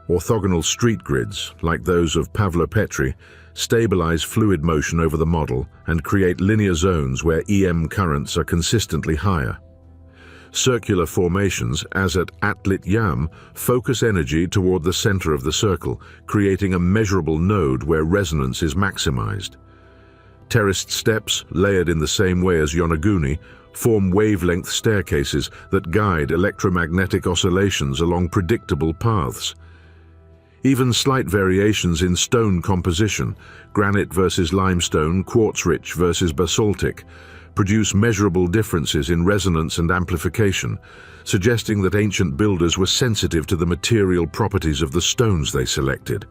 Orthogonal street grids, like those of Planetary, stabilize fluid motion over the model and create linear zones where EM currents are consistently higher. Circular formations, as at Atlit Yam, focus energy toward the center of the circle, creating a measurable node where resonance is maximized. Terraced steps, layered in the same way as Yonaguni, form wavelength staircases that guide electromagnetic oscillations along predictable paths. Even slight variations in stone composition, granite versus limestone, quartz-rich versus basaltic, produce measurable differences in resonance and amplification, suggesting that ancient builders were sensitive to the material properties of the stones they selected.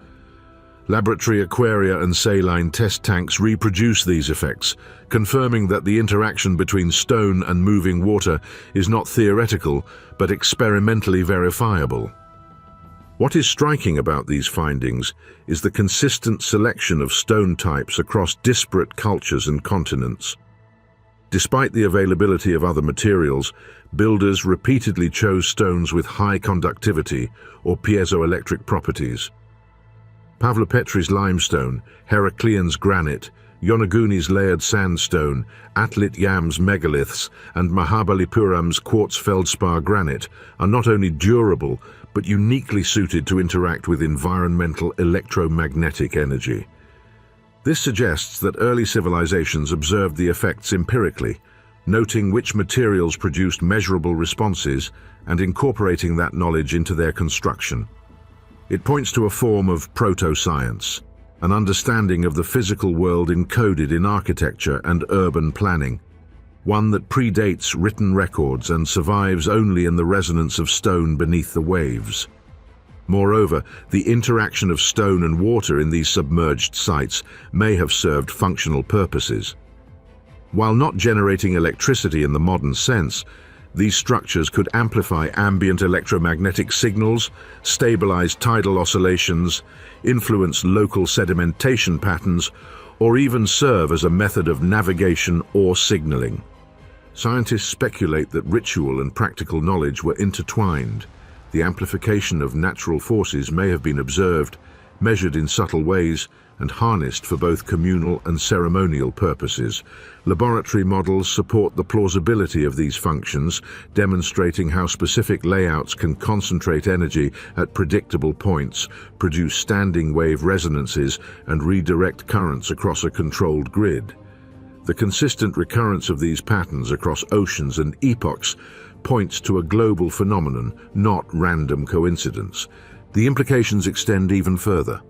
Laboratory aquaria and saline test tanks reproduce these effects, confirming that the interaction between stone and moving water is not theoretical, but experimentally verifiable. What is striking about these findings is the consistent selection of stone types across disparate cultures and continents. Despite the availability of other materials, builders repeatedly chose stones with high conductivity or piezoelectric properties. Pavlopetri's limestone, Heraklion's granite, Yonaguni's layered sandstone, Atlit Yam's megaliths, and Mahabalipuram's quartz feldspar granite are not only durable, but uniquely suited to interact with environmental electromagnetic energy. This suggests that early civilizations observed the effects empirically, noting which materials produced measurable responses and incorporating that knowledge into their construction. It points to a form of proto-science, an understanding of the physical world encoded in architecture and urban planning, one that predates written records and survives only in the resonance of stone beneath the waves. Moreover, the interaction of stone and water in these submerged sites may have served functional purposes. While not generating electricity in the modern sense, these structures could amplify ambient electromagnetic signals, stabilize tidal oscillations, influence local sedimentation patterns, or even serve as a method of navigation or signaling. Scientists speculate that ritual and practical knowledge were intertwined. The amplification of natural forces may have been observed, measured in subtle ways, and harnessed for both communal and ceremonial purposes. Laboratory models support the plausibility of these functions, demonstrating how specific layouts can concentrate energy at predictable points, produce standing wave resonances, and redirect currents across a controlled grid. The consistent recurrence of these patterns across oceans and epochs points to a global phenomenon, not random coincidence. The implications extend even further.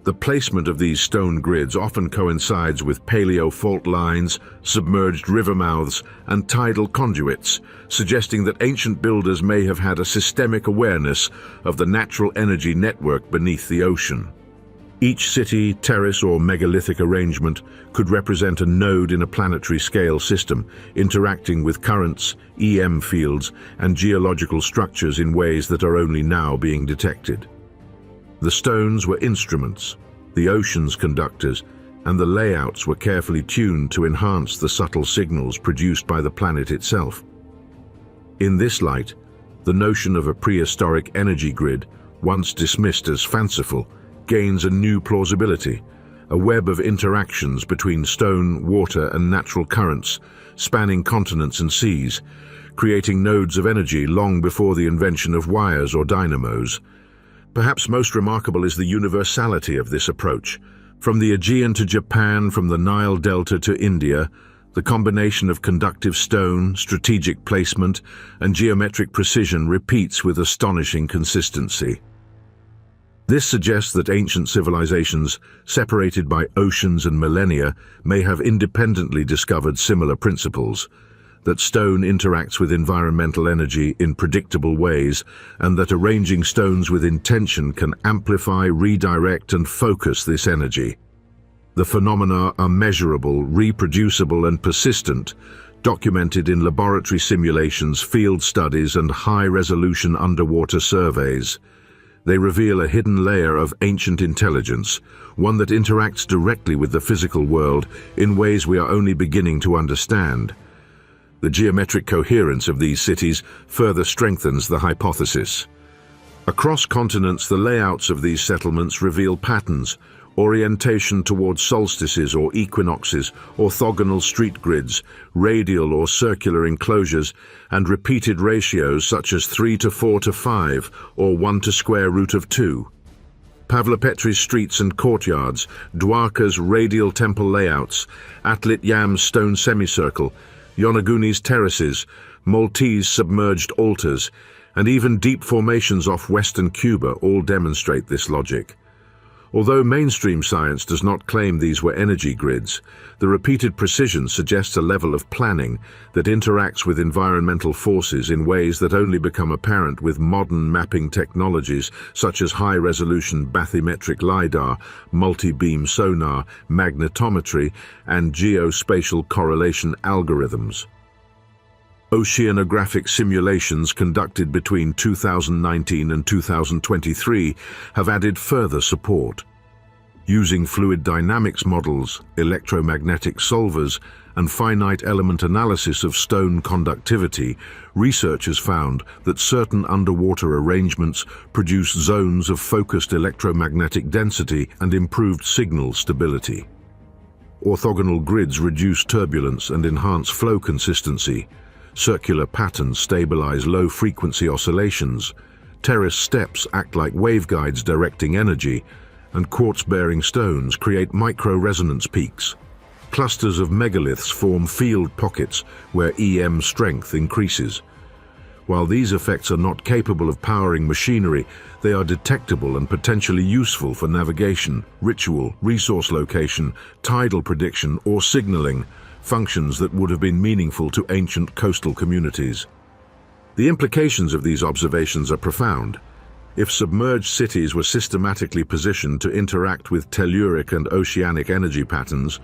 The placement of these stone grids often coincides with paleo fault lines, submerged river mouths, and tidal conduits, suggesting that ancient builders may have had a systemic awareness of the natural energy network beneath the ocean. Each city, terrace, or megalithic arrangement could represent a node in a planetary scale system, interacting with currents, EM fields, and geological structures in ways that are only now being detected. The stones were instruments, the oceans conductors, and the layouts were carefully tuned to enhance the subtle signals produced by the planet itself. In this light, the notion of a prehistoric energy grid, once dismissed as fanciful, gains a new plausibility, a web of interactions between stone, water, and natural currents, spanning continents and seas, creating nodes of energy long before the invention of wires or dynamos. Perhaps most remarkable is the universality of this approach. From the Aegean to Japan, from the Nile Delta to India, the combination of conductive stone, strategic placement, and geometric precision repeats with astonishing consistency. This suggests that ancient civilizations, separated by oceans and millennia, may have independently discovered similar principles, that stone interacts with environmental energy in predictable ways, and that arranging stones with intention can amplify, redirect, and focus this energy. The phenomena are measurable, reproducible, and persistent, documented in laboratory simulations, field studies, and high-resolution underwater surveys. They reveal a hidden layer of ancient intelligence, one that interacts directly with the physical world in ways we are only beginning to understand. The geometric coherence of these cities further strengthens the hypothesis. Across continents, the layouts of these settlements reveal patterns, orientation towards solstices or equinoxes, orthogonal street grids, radial or circular enclosures, and repeated ratios such as 3:4:5 or 1/2. Pavlopetri's streets and courtyards, Dwarka's radial temple layouts, Atlit Yam's stone semicircle, Yonaguni's terraces, Maltese submerged altars, and even deep formations off western Cuba all demonstrate this logic. Although mainstream science does not claim these were energy grids, the repeated precision suggests a level of planning that interacts with environmental forces in ways that only become apparent with modern mapping technologies such as high-resolution bathymetric LiDAR, multi-beam sonar, magnetometry, and geospatial correlation algorithms. Oceanographic simulations conducted between 2019 and 2023 have added further support. Using fluid dynamics models, electromagnetic solvers, and finite element analysis of stone conductivity, researchers found that certain underwater arrangements produce zones of focused electromagnetic density and improved signal stability. Orthogonal grids reduce turbulence and enhance flow consistency. Circular patterns stabilize low-frequency oscillations. Terrace steps act like waveguides directing energy, and quartz-bearing stones create micro-resonance peaks. Clusters of megaliths form field pockets where EM strength increases. While these effects are not capable of powering machinery, they are detectable and potentially useful for navigation, ritual, resource location, tidal prediction, or signaling, functions that would have been meaningful to ancient coastal communities. The implications of these observations are profound. If submerged cities were systematically positioned to interact with telluric and oceanic energy patterns,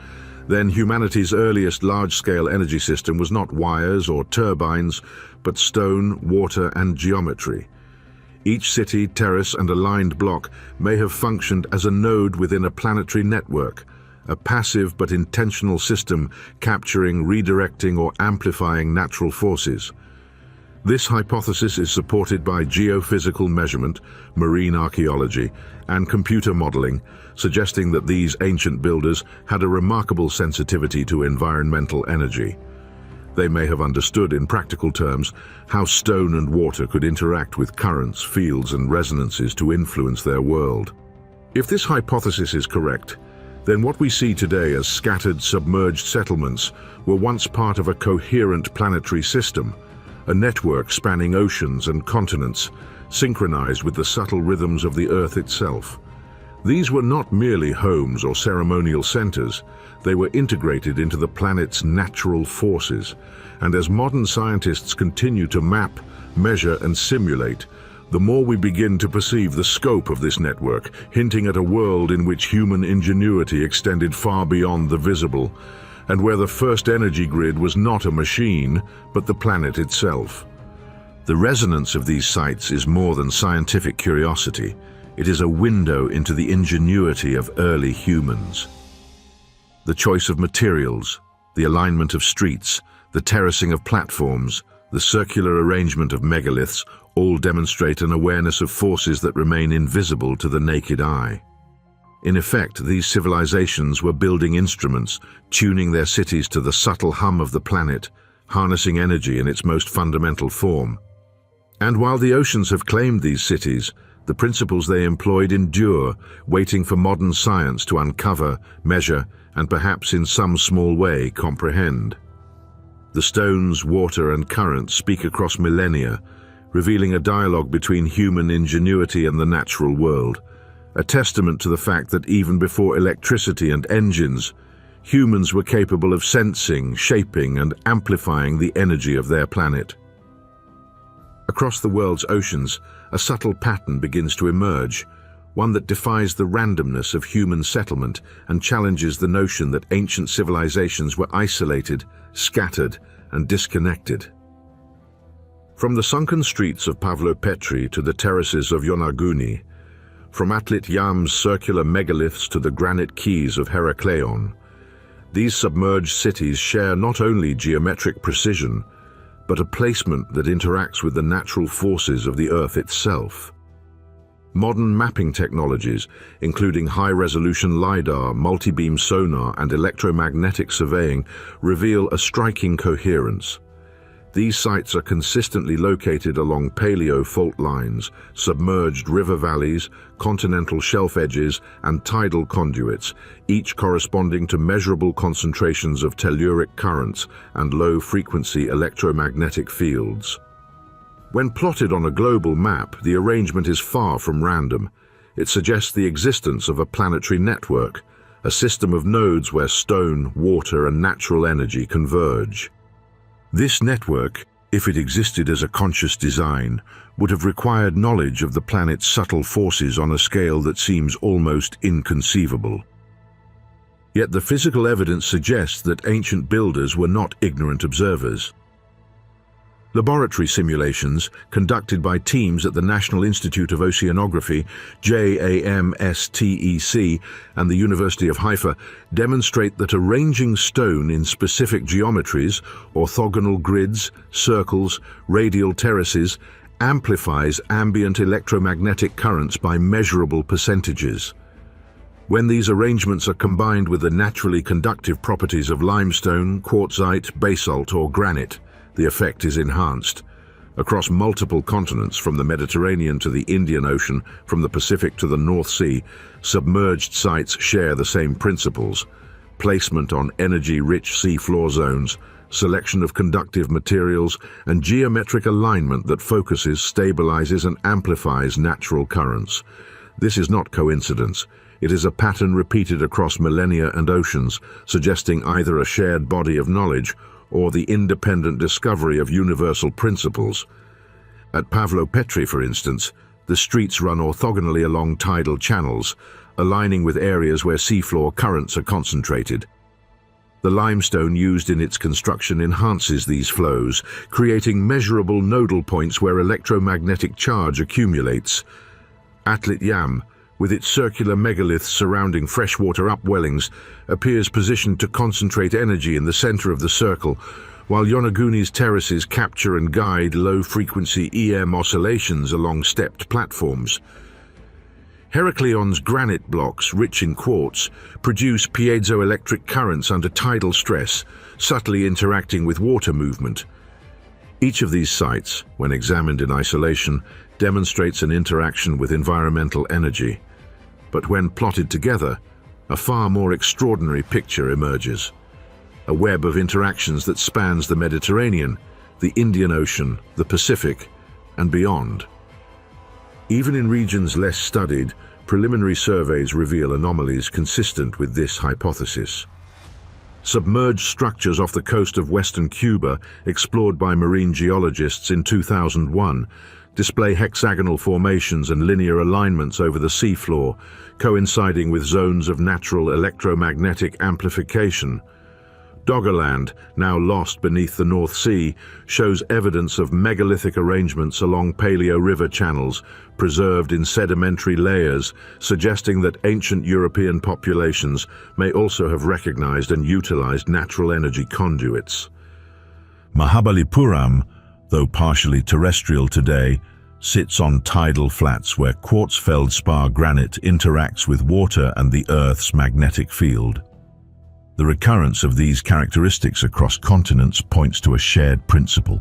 then humanity's earliest large-scale energy system was not wires or turbines, but stone, water, and geometry. Each city, terrace, and aligned block may have functioned as a node within a planetary network, a passive but intentional system capturing, redirecting, or amplifying natural forces. This hypothesis is supported by geophysical measurement, marine archaeology, and computer modeling, suggesting that these ancient builders had a remarkable sensitivity to environmental energy. They may have understood in practical terms how stone and water could interact with currents, fields, and resonances to influence their world. If this hypothesis is correct, then what we see today as scattered, submerged settlements were once part of a coherent planetary system, a network spanning oceans and continents, synchronized with the subtle rhythms of the Earth itself. These were not merely homes or ceremonial centers, they were integrated into the planet's natural forces. And as modern scientists continue to map, measure, and simulate, the more we begin to perceive the scope of this network, hinting at a world in which human ingenuity extended far beyond the visible, and where the first energy grid was not a machine, but the planet itself. The resonance of these sites is more than scientific curiosity. It is a window into the ingenuity of early humans. The choice of materials, the alignment of streets, the terracing of platforms, the circular arrangement of megaliths all demonstrate an awareness of forces that remain invisible to the naked eye. In effect, these civilizations were building instruments, tuning their cities to the subtle hum of the planet, harnessing energy in its most fundamental form. And while the oceans have claimed these cities, the principles they employed endure, waiting for modern science to uncover, measure, and perhaps in some small way comprehend. The stones, water, and currents speak across millennia, revealing a dialogue between human ingenuity and the natural world, a testament to the fact that even before electricity and engines, humans were capable of sensing, shaping, and amplifying the energy of their planet. Across the world's oceans, a subtle pattern begins to emerge, one that defies the randomness of human settlement and challenges the notion that ancient civilizations were isolated, scattered, and disconnected. From the sunken streets of Planetary to the terraces of Yonaguni, from Atlit Yam's circular megaliths to the granite quays of Herakleion, these submerged cities share not only geometric precision, but a placement that interacts with the natural forces of the Earth itself. Modern mapping technologies, including high-resolution LiDAR, multi-beam sonar, and electromagnetic surveying, reveal a striking coherence. These sites are consistently located along paleo fault lines, submerged river valleys, continental shelf edges, and tidal conduits, each corresponding to measurable concentrations of telluric currents and low-frequency electromagnetic fields. When plotted on a global map, the arrangement is far from random. It suggests the existence of a planetary network, a system of nodes where stone, water, and natural energy converge. This network, if it existed as a conscious design, would have required knowledge of the planet's subtle forces on a scale that seems almost inconceivable. Yet the physical evidence suggests that ancient builders were not ignorant observers. Laboratory simulations, conducted by teams at the National Institute of Oceanography, JAMSTEC, and the University of Haifa, demonstrate that arranging stone in specific geometries, orthogonal grids, circles, radial terraces, amplifies ambient electromagnetic currents by measurable percentages. When these arrangements are combined with the naturally conductive properties of limestone, quartzite, basalt, or granite, the effect is enhanced. Across multiple continents, from the Mediterranean to the Indian Ocean, from the Pacific to the North Sea, submerged sites share the same principles: placement on energy-rich seafloor zones, selection of conductive materials, and geometric alignment that focuses, stabilizes, and amplifies natural currents. This is not coincidence. It is a pattern repeated across millennia and oceans, suggesting either a shared body of knowledge or the independent discovery of universal principles. At Planetary, for instance, The streets run orthogonally along tidal channels, aligning with areas where seafloor currents are concentrated. The limestone used in its construction enhances these flows, creating measurable nodal points where electromagnetic charge accumulates. Atlit Yam, with its circular megaliths surrounding freshwater upwellings, appears positioned to concentrate energy in the center of the circle, while Yonaguni's terraces capture and guide low-frequency EM oscillations along stepped platforms. Herakleon's granite blocks, rich in quartz, produce piezoelectric currents under tidal stress, subtly interacting with water movement. Each of these sites, when examined in isolation, demonstrates an interaction with environmental energy. But when plotted together, a far more extraordinary picture emerges. A web of interactions that spans the Mediterranean, the Indian Ocean, the Pacific, and beyond. Even in regions less studied, preliminary surveys reveal anomalies consistent with this hypothesis. Submerged structures off the coast of western Cuba, explored by marine geologists in 2001, display hexagonal formations and linear alignments over the seafloor, coinciding with zones of natural electromagnetic amplification. Doggerland, now lost beneath the North Sea, shows evidence of megalithic arrangements along Paleo River channels, preserved in sedimentary layers, suggesting that ancient European populations may also have recognized and utilized natural energy conduits. Mahabalipuram, though partially terrestrial today, sits on tidal flats where quartz feldspar granite interacts with water and the Earth's magnetic field. The recurrence of these characteristics across continents points to a shared principle.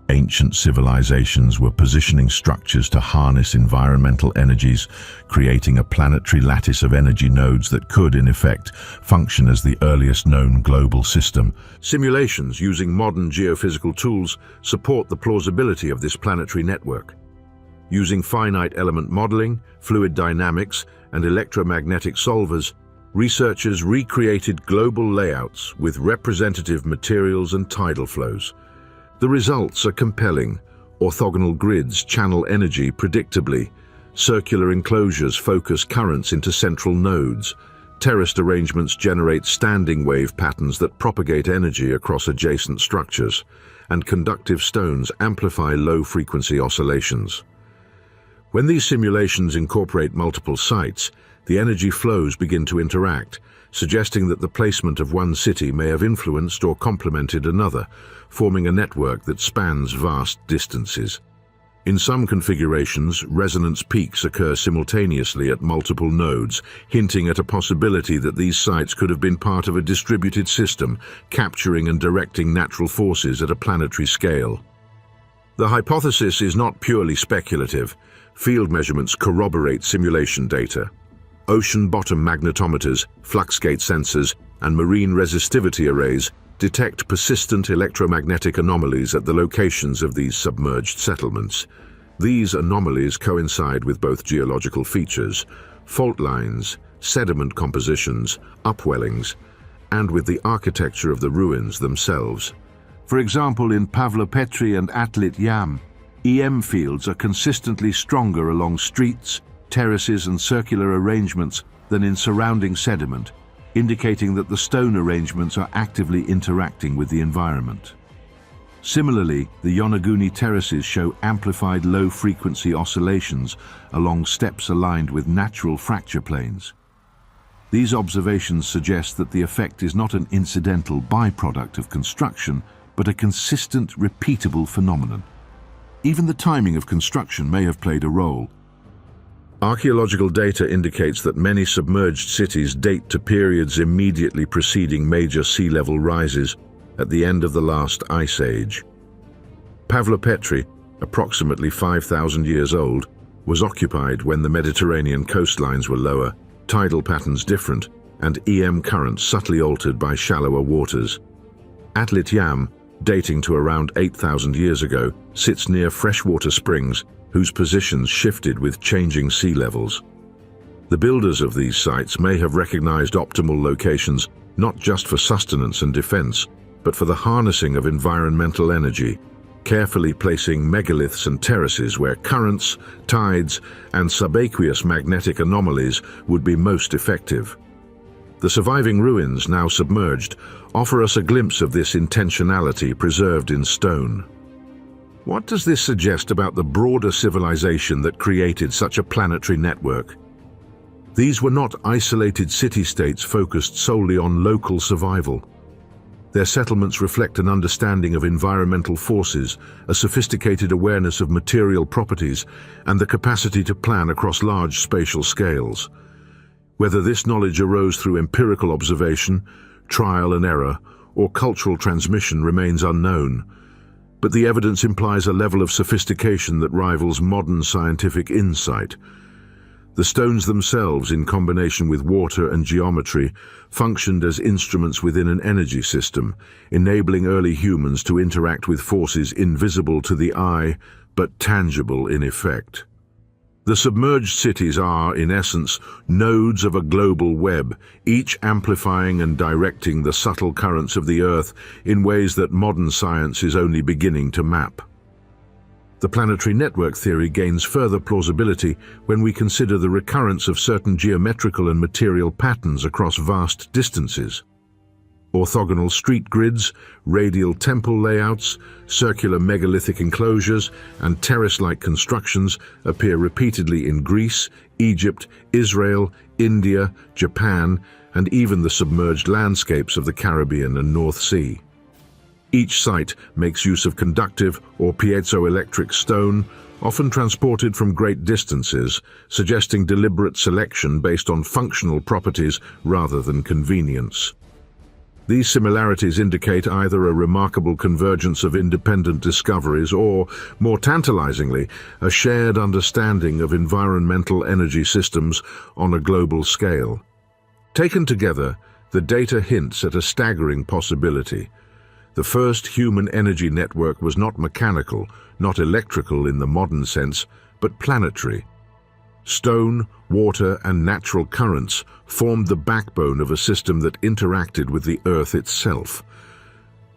Ancient civilizations were positioning structures to harness environmental energies, creating a planetary lattice of energy nodes that could, in effect, function as the earliest known global system. Simulations using modern geophysical tools support the plausibility of this planetary network. Using finite element modeling, fluid dynamics, and electromagnetic solvers, researchers recreated global layouts with representative materials and tidal flows. The results are compelling. Orthogonal grids channel energy predictably. Circular enclosures focus currents into central nodes. Terraced arrangements generate standing wave patterns that propagate energy across adjacent structures. And conductive stones amplify low-frequency oscillations. When these simulations incorporate multiple sites, the energy flows begin to interact, suggesting that the placement of one city may have influenced or complemented another, forming a network that spans vast distances. In some configurations, resonance peaks occur simultaneously at multiple nodes, hinting at a possibility that these sites could have been part of a distributed system, capturing and directing natural forces at a planetary scale. The hypothesis is not purely speculative. Field measurements corroborate simulation data. Ocean bottom magnetometers, fluxgate sensors, and marine resistivity arrays detect persistent electromagnetic anomalies at the locations of these submerged settlements. These anomalies coincide with both geological features, fault lines, sediment compositions, upwellings, and with the architecture of the ruins themselves. For example, in Pavlopetri and Atlit Yam, EM fields are consistently stronger along streets, terraces, and circular arrangements than in surrounding sediment, indicating that the stone arrangements are actively interacting with the environment. Similarly, the Yonaguni terraces show amplified low-frequency oscillations along steps aligned with natural fracture planes. These observations suggest that the effect is not an incidental byproduct of construction, but a consistent, repeatable phenomenon. Even the timing of construction may have played a role. Archaeological data indicates that many submerged cities date to periods immediately preceding major sea level rises at the end of the last ice age. Pavlopetri, approximately 5,000 years old, was occupied when the Mediterranean coastlines were lower, tidal patterns different, and EM currents subtly altered by shallower waters. Atlit Yam, dating to around 8,000 years ago, sits near freshwater springs whose positions shifted with changing sea levels. The builders of these sites may have recognized optimal locations not just for sustenance and defense, but for the harnessing of environmental energy. carefully placing megaliths and terraces where currents, tides, and subaqueous magnetic anomalies would be most effective. The surviving ruins, now submerged, offer us a glimpse of this intentionality preserved in stone. What does this suggest about the broader civilization that created such a planetary network? These were not isolated city-states focused solely on local survival. Their settlements reflect an understanding of environmental forces, a sophisticated awareness of material properties, and the capacity to plan across large spatial scales. Whether this knowledge arose through empirical observation, trial and error, or cultural transmission remains unknown, but the evidence implies a level of sophistication that rivals modern scientific insight. The stones themselves, in combination with water and geometry, functioned as instruments within an energy system, enabling early humans to interact with forces invisible to the eye, but tangible in effect. The submerged cities are, in essence, nodes of a global web, each amplifying and directing the subtle currents of the Earth in ways that modern science is only beginning to map. The planetary network theory gains further plausibility when we consider the recurrence of certain geometrical and material patterns across vast distances. Orthogonal street grids, radial temple layouts, circular megalithic enclosures, and terrace-like constructions appear repeatedly in Greece, Egypt, Israel, India, Japan, and even the submerged landscapes of the Caribbean and North Sea. Each site makes use of conductive or piezoelectric stone, often transported from great distances, suggesting deliberate selection based on functional properties rather than convenience. These similarities indicate either a remarkable convergence of independent discoveries or, more tantalizingly, a shared understanding of environmental energy systems on a global scale. Taken together, the data hints at a staggering possibility. The first human energy network was not mechanical, not electrical in the modern sense, but planetary. Stone, water, and natural currents formed the backbone of a system that interacted with the Earth itself.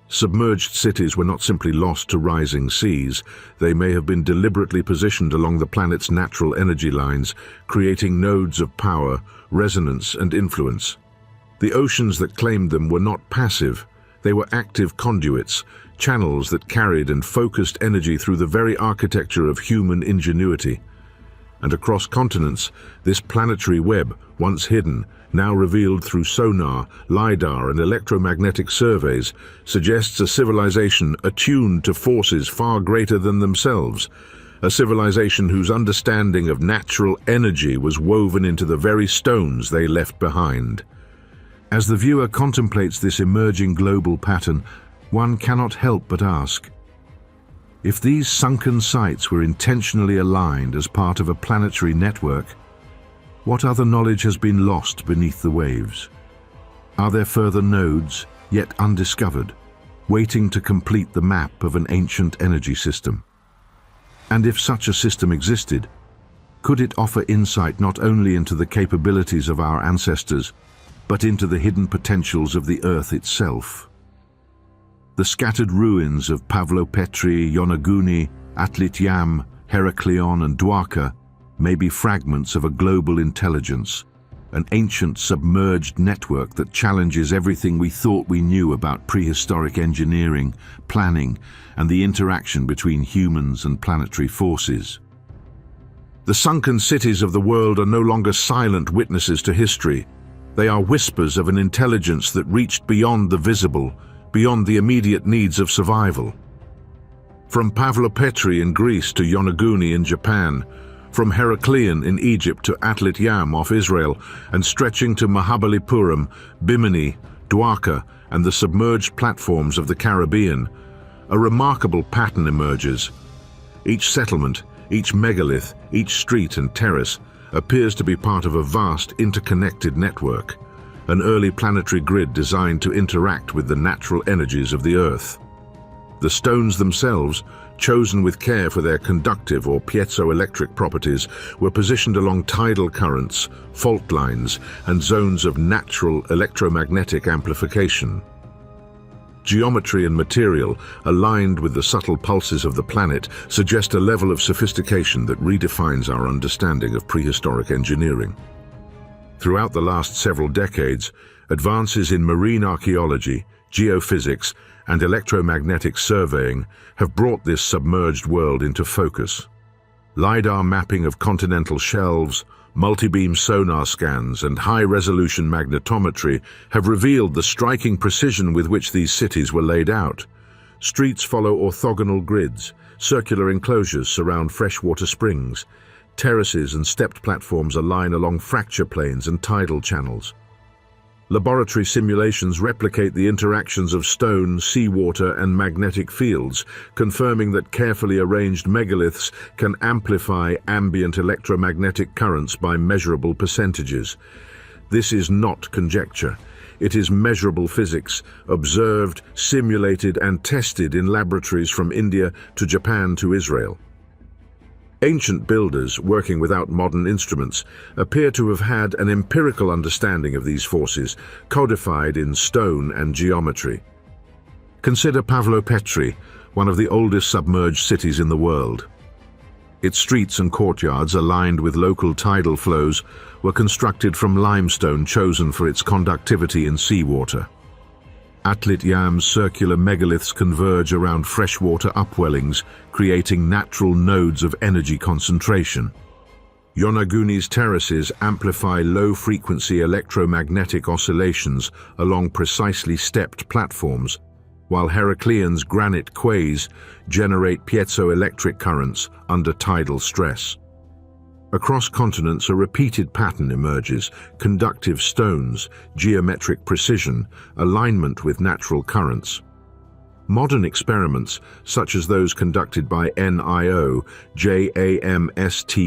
Submerged cities were not simply lost to rising seas. They may have been deliberately positioned along the planet's natural energy lines, creating nodes of power, resonance, and influence. The oceans that claimed them were not passive. They were active conduits, channels that carried and focused energy through the very architecture of human ingenuity. And across continents, this planetary web, once hidden, now revealed through sonar, LiDAR, and electromagnetic surveys, suggests a civilization attuned to forces far greater than themselves, a civilization whose understanding of natural energy was woven into the very stones they left behind. As the viewer contemplates this emerging global pattern, one cannot help but ask, if these sunken sites were intentionally aligned as part of a planetary network, what other knowledge has been lost beneath the waves? Are there further nodes, yet undiscovered, waiting to complete the map of an ancient energy system? And if such a system existed, could it offer insight not only into the capabilities of our ancestors, but into the hidden potentials of the Earth itself? The scattered ruins of Pavlopetri, Yonaguni, Atlit Yam, Heraklion, and Dwarka may be fragments of a global intelligence, an ancient submerged network that challenges everything we thought we knew about prehistoric engineering, planning, and the interaction between humans and planetary forces. The sunken cities of the world are no longer silent witnesses to history. They are whispers of an intelligence that reached beyond the visible, beyond the immediate needs of survival. From Pavlopetri in Greece to Yonaguni in Japan, from Heraklion in Egypt to Atlit Yam off Israel, and stretching to Mahabalipuram, Bimini, Dwarka, and the submerged platforms of the Caribbean, a remarkable pattern emerges. Each settlement, each megalith, each street and terrace appears to be part of a vast interconnected network, an early planetary grid designed to interact with the natural energies of the Earth. The stones themselves, chosen with care for their conductive or piezoelectric properties, were positioned along tidal currents, fault lines, and zones of natural electromagnetic amplification. geometry and material, aligned with the subtle pulses of the planet, suggest a level of sophistication that redefines our understanding of prehistoric engineering. Throughout the last several decades, advances in marine archaeology, geophysics, and electromagnetic surveying have brought this submerged world into focus. LiDAR mapping of continental shelves, multi-beam sonar scans, and high-resolution magnetometry have revealed the striking precision with which these cities were laid out. Streets follow orthogonal grids, circular enclosures surround freshwater springs, terraces and stepped platforms align along fracture planes and tidal channels. Laboratory simulations replicate the interactions of stone, seawater, and magnetic fields, confirming that carefully arranged megaliths can amplify ambient electromagnetic currents by measurable percentages. This is not conjecture. It is measurable physics, observed, simulated, and tested in laboratories from India to Japan to Israel. Ancient builders, working without modern instruments, appear to have had an empirical understanding of these forces, codified in stone and geometry. Consider Planetary, one of the oldest submerged cities in the world. Its streets and courtyards, aligned with local tidal flows, were constructed from limestone chosen for its conductivity in seawater. Atlit Yam's circular megaliths converge around freshwater upwellings, creating natural nodes of energy concentration. Yonaguni's terraces amplify low-frequency electromagnetic oscillations along precisely stepped platforms, while Heracleon's granite quays generate piezoelectric currents under tidal stress. Across continents, a repeated pattern emerges: conductive stones, geometric precision, alignment with natural currents. Modern experiments, such as those conducted by NIO, JAMSTEC,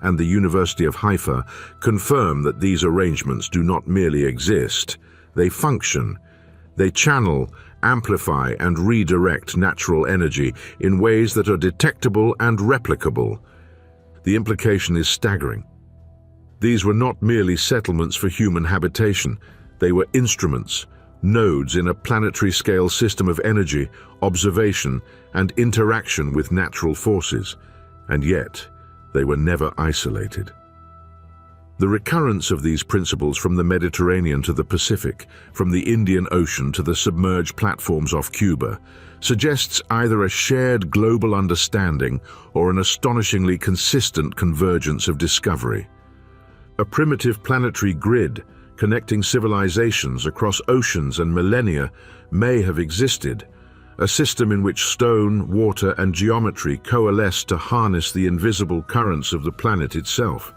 and the University of Haifa, confirm that these arrangements do not merely exist. They function. They channel, amplify, and redirect natural energy in ways that are detectable and replicable. The implication is staggering. These were not merely settlements for human habitation. They were instruments, nodes in a planetary-scale system of energy, observation, and interaction with natural forces. And yet, they were never isolated. The recurrence of these principles from the Mediterranean to the Pacific, from the Indian Ocean to the submerged platforms off Cuba, suggests either a shared global understanding or an astonishingly consistent convergence of discovery. A primitive planetary grid connecting civilizations across oceans and millennia may have existed, a system in which stone, water, and geometry coalesce to harness the invisible currents of the planet itself.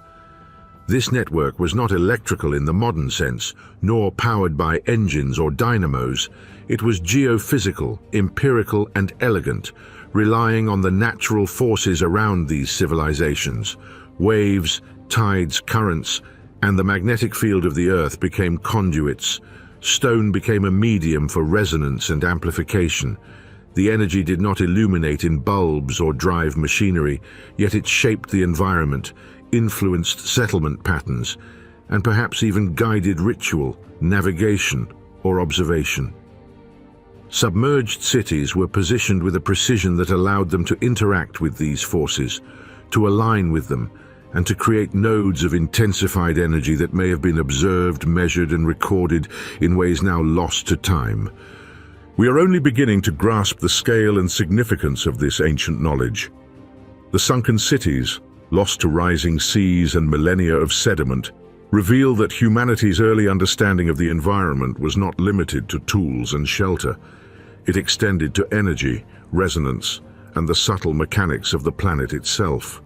This network was not electrical in the modern sense, nor powered by engines or dynamos. It was geophysical, empirical, and elegant, relying on the natural forces around these civilizations. Waves, tides, currents, and the magnetic field of the Earth became conduits. Stone became a medium for resonance and amplification. The energy did not illuminate in bulbs or drive machinery, yet it shaped the environment, influenced settlement patterns, and perhaps even guided ritual, navigation, or observation. Submerged cities were positioned with a precision that allowed them to interact with these forces, to align with them, and to create nodes of intensified energy that may have been observed, measured, and recorded in ways now lost to time. We are only beginning to grasp the scale and significance of this ancient knowledge. The sunken cities, lost to rising seas and millennia of sediment, reveal that humanity's early understanding of the environment was not limited to tools and shelter. It extended to energy, resonance, and the subtle mechanics of the planet itself.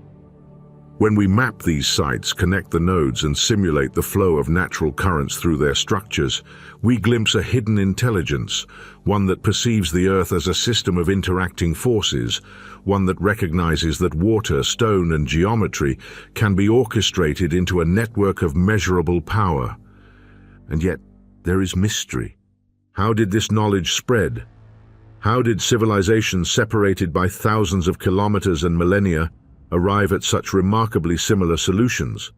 When we map these sites, connect the nodes, and simulate the flow of natural currents through their structures, we glimpse a hidden intelligence, one that perceives the Earth as a system of interacting forces, one that recognizes that water, stone, and geometry can be orchestrated into a network of measurable power. And yet, there is mystery. How did this knowledge spread? How did civilizations separated by thousands of kilometers and millennia arrive at such remarkably similar solutions?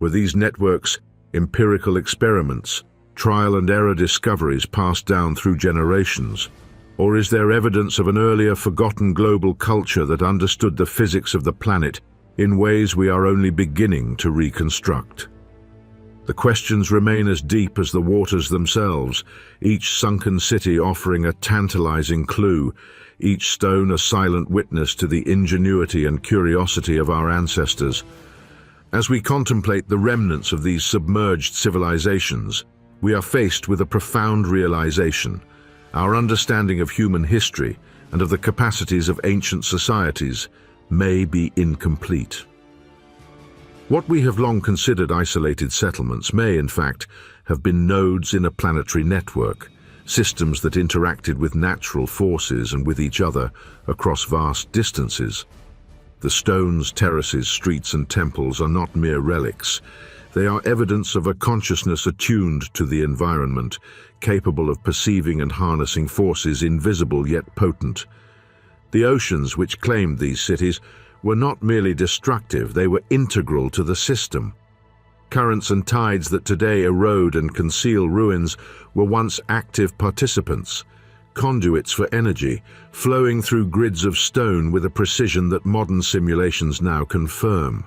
Were these networks empirical experiments, trial and error discoveries passed down through generations? Or is there evidence of an earlier forgotten global culture that understood the physics of the planet in ways we are only beginning to reconstruct? The questions remain as deep as the waters themselves, each sunken city offering a tantalizing clue, each stone a silent witness to the ingenuity and curiosity of our ancestors. As we contemplate the remnants of these submerged civilizations, we are faced with a profound realization. Our understanding of human history and of the capacities of ancient societies may be incomplete. What we have long considered isolated settlements may, in fact, have been nodes in a planetary network, systems that interacted with natural forces and with each other across vast distances. The stones, terraces, streets, and temples are not mere relics. They are evidence of a consciousness attuned to the environment, capable of perceiving and harnessing forces invisible yet potent. The oceans which claimed these cities were not merely destructive, they were integral to the system. Currents and tides that today erode and conceal ruins were once active participants, conduits for energy, flowing through grids of stone with a precision that modern simulations now confirm.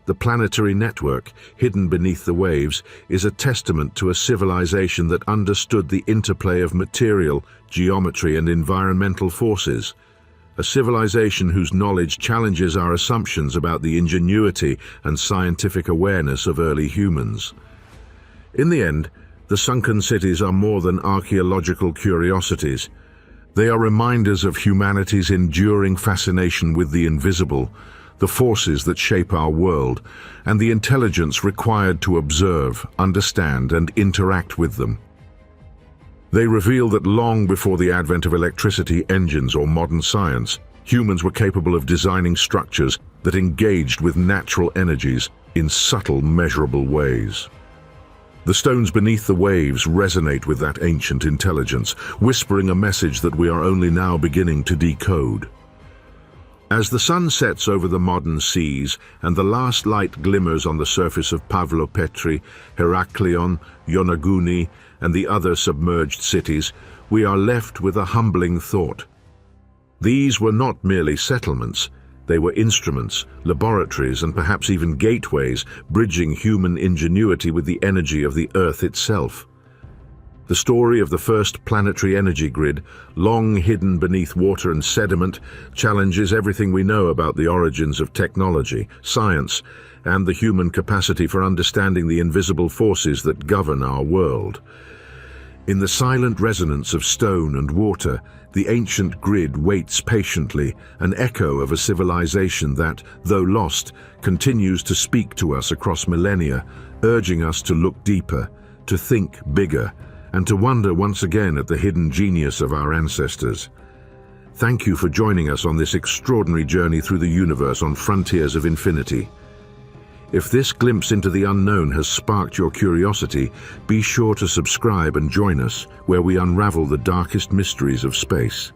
The planetary network, hidden beneath the waves, is a testament to a civilization that understood the interplay of material, geometry, and environmental forces. A civilization whose knowledge challenges our assumptions about the ingenuity and scientific awareness of early humans. In the end, the sunken cities are more than archaeological curiosities. They are reminders of humanity's enduring fascination with the invisible, the forces that shape our world, and the intelligence required to observe, understand, and interact with them. They reveal that long before the advent of electricity, engines, or modern science, humans were capable of designing structures that engaged with natural energies in subtle, measurable ways. The stones beneath the waves resonate with that ancient intelligence, whispering a message that we are only now beginning to decode. As the sun sets over the modern seas and the last light glimmers on the surface of Planetary, Heraklion, Yonaguni, and the other submerged cities, we are left with a humbling thought. These were not merely settlements, they were instruments, laboratories, and perhaps even gateways, bridging human ingenuity with the energy of the Earth itself. The story of the first planetary energy grid, long hidden beneath water and sediment, challenges everything we know about the origins of technology, science, and the human capacity for understanding the invisible forces that govern our world. In the silent resonance of stone and water, the ancient grid waits patiently, an echo of a civilization that, though lost, continues to speak to us across millennia, urging us to look deeper, to think bigger, and to wonder once again at the hidden genius of our ancestors. Thank you for joining us on this extraordinary journey through the universe on Frontiers of Infinity. If this glimpse into the unknown has sparked your curiosity, be sure to subscribe and join us where we unravel the darkest mysteries of space.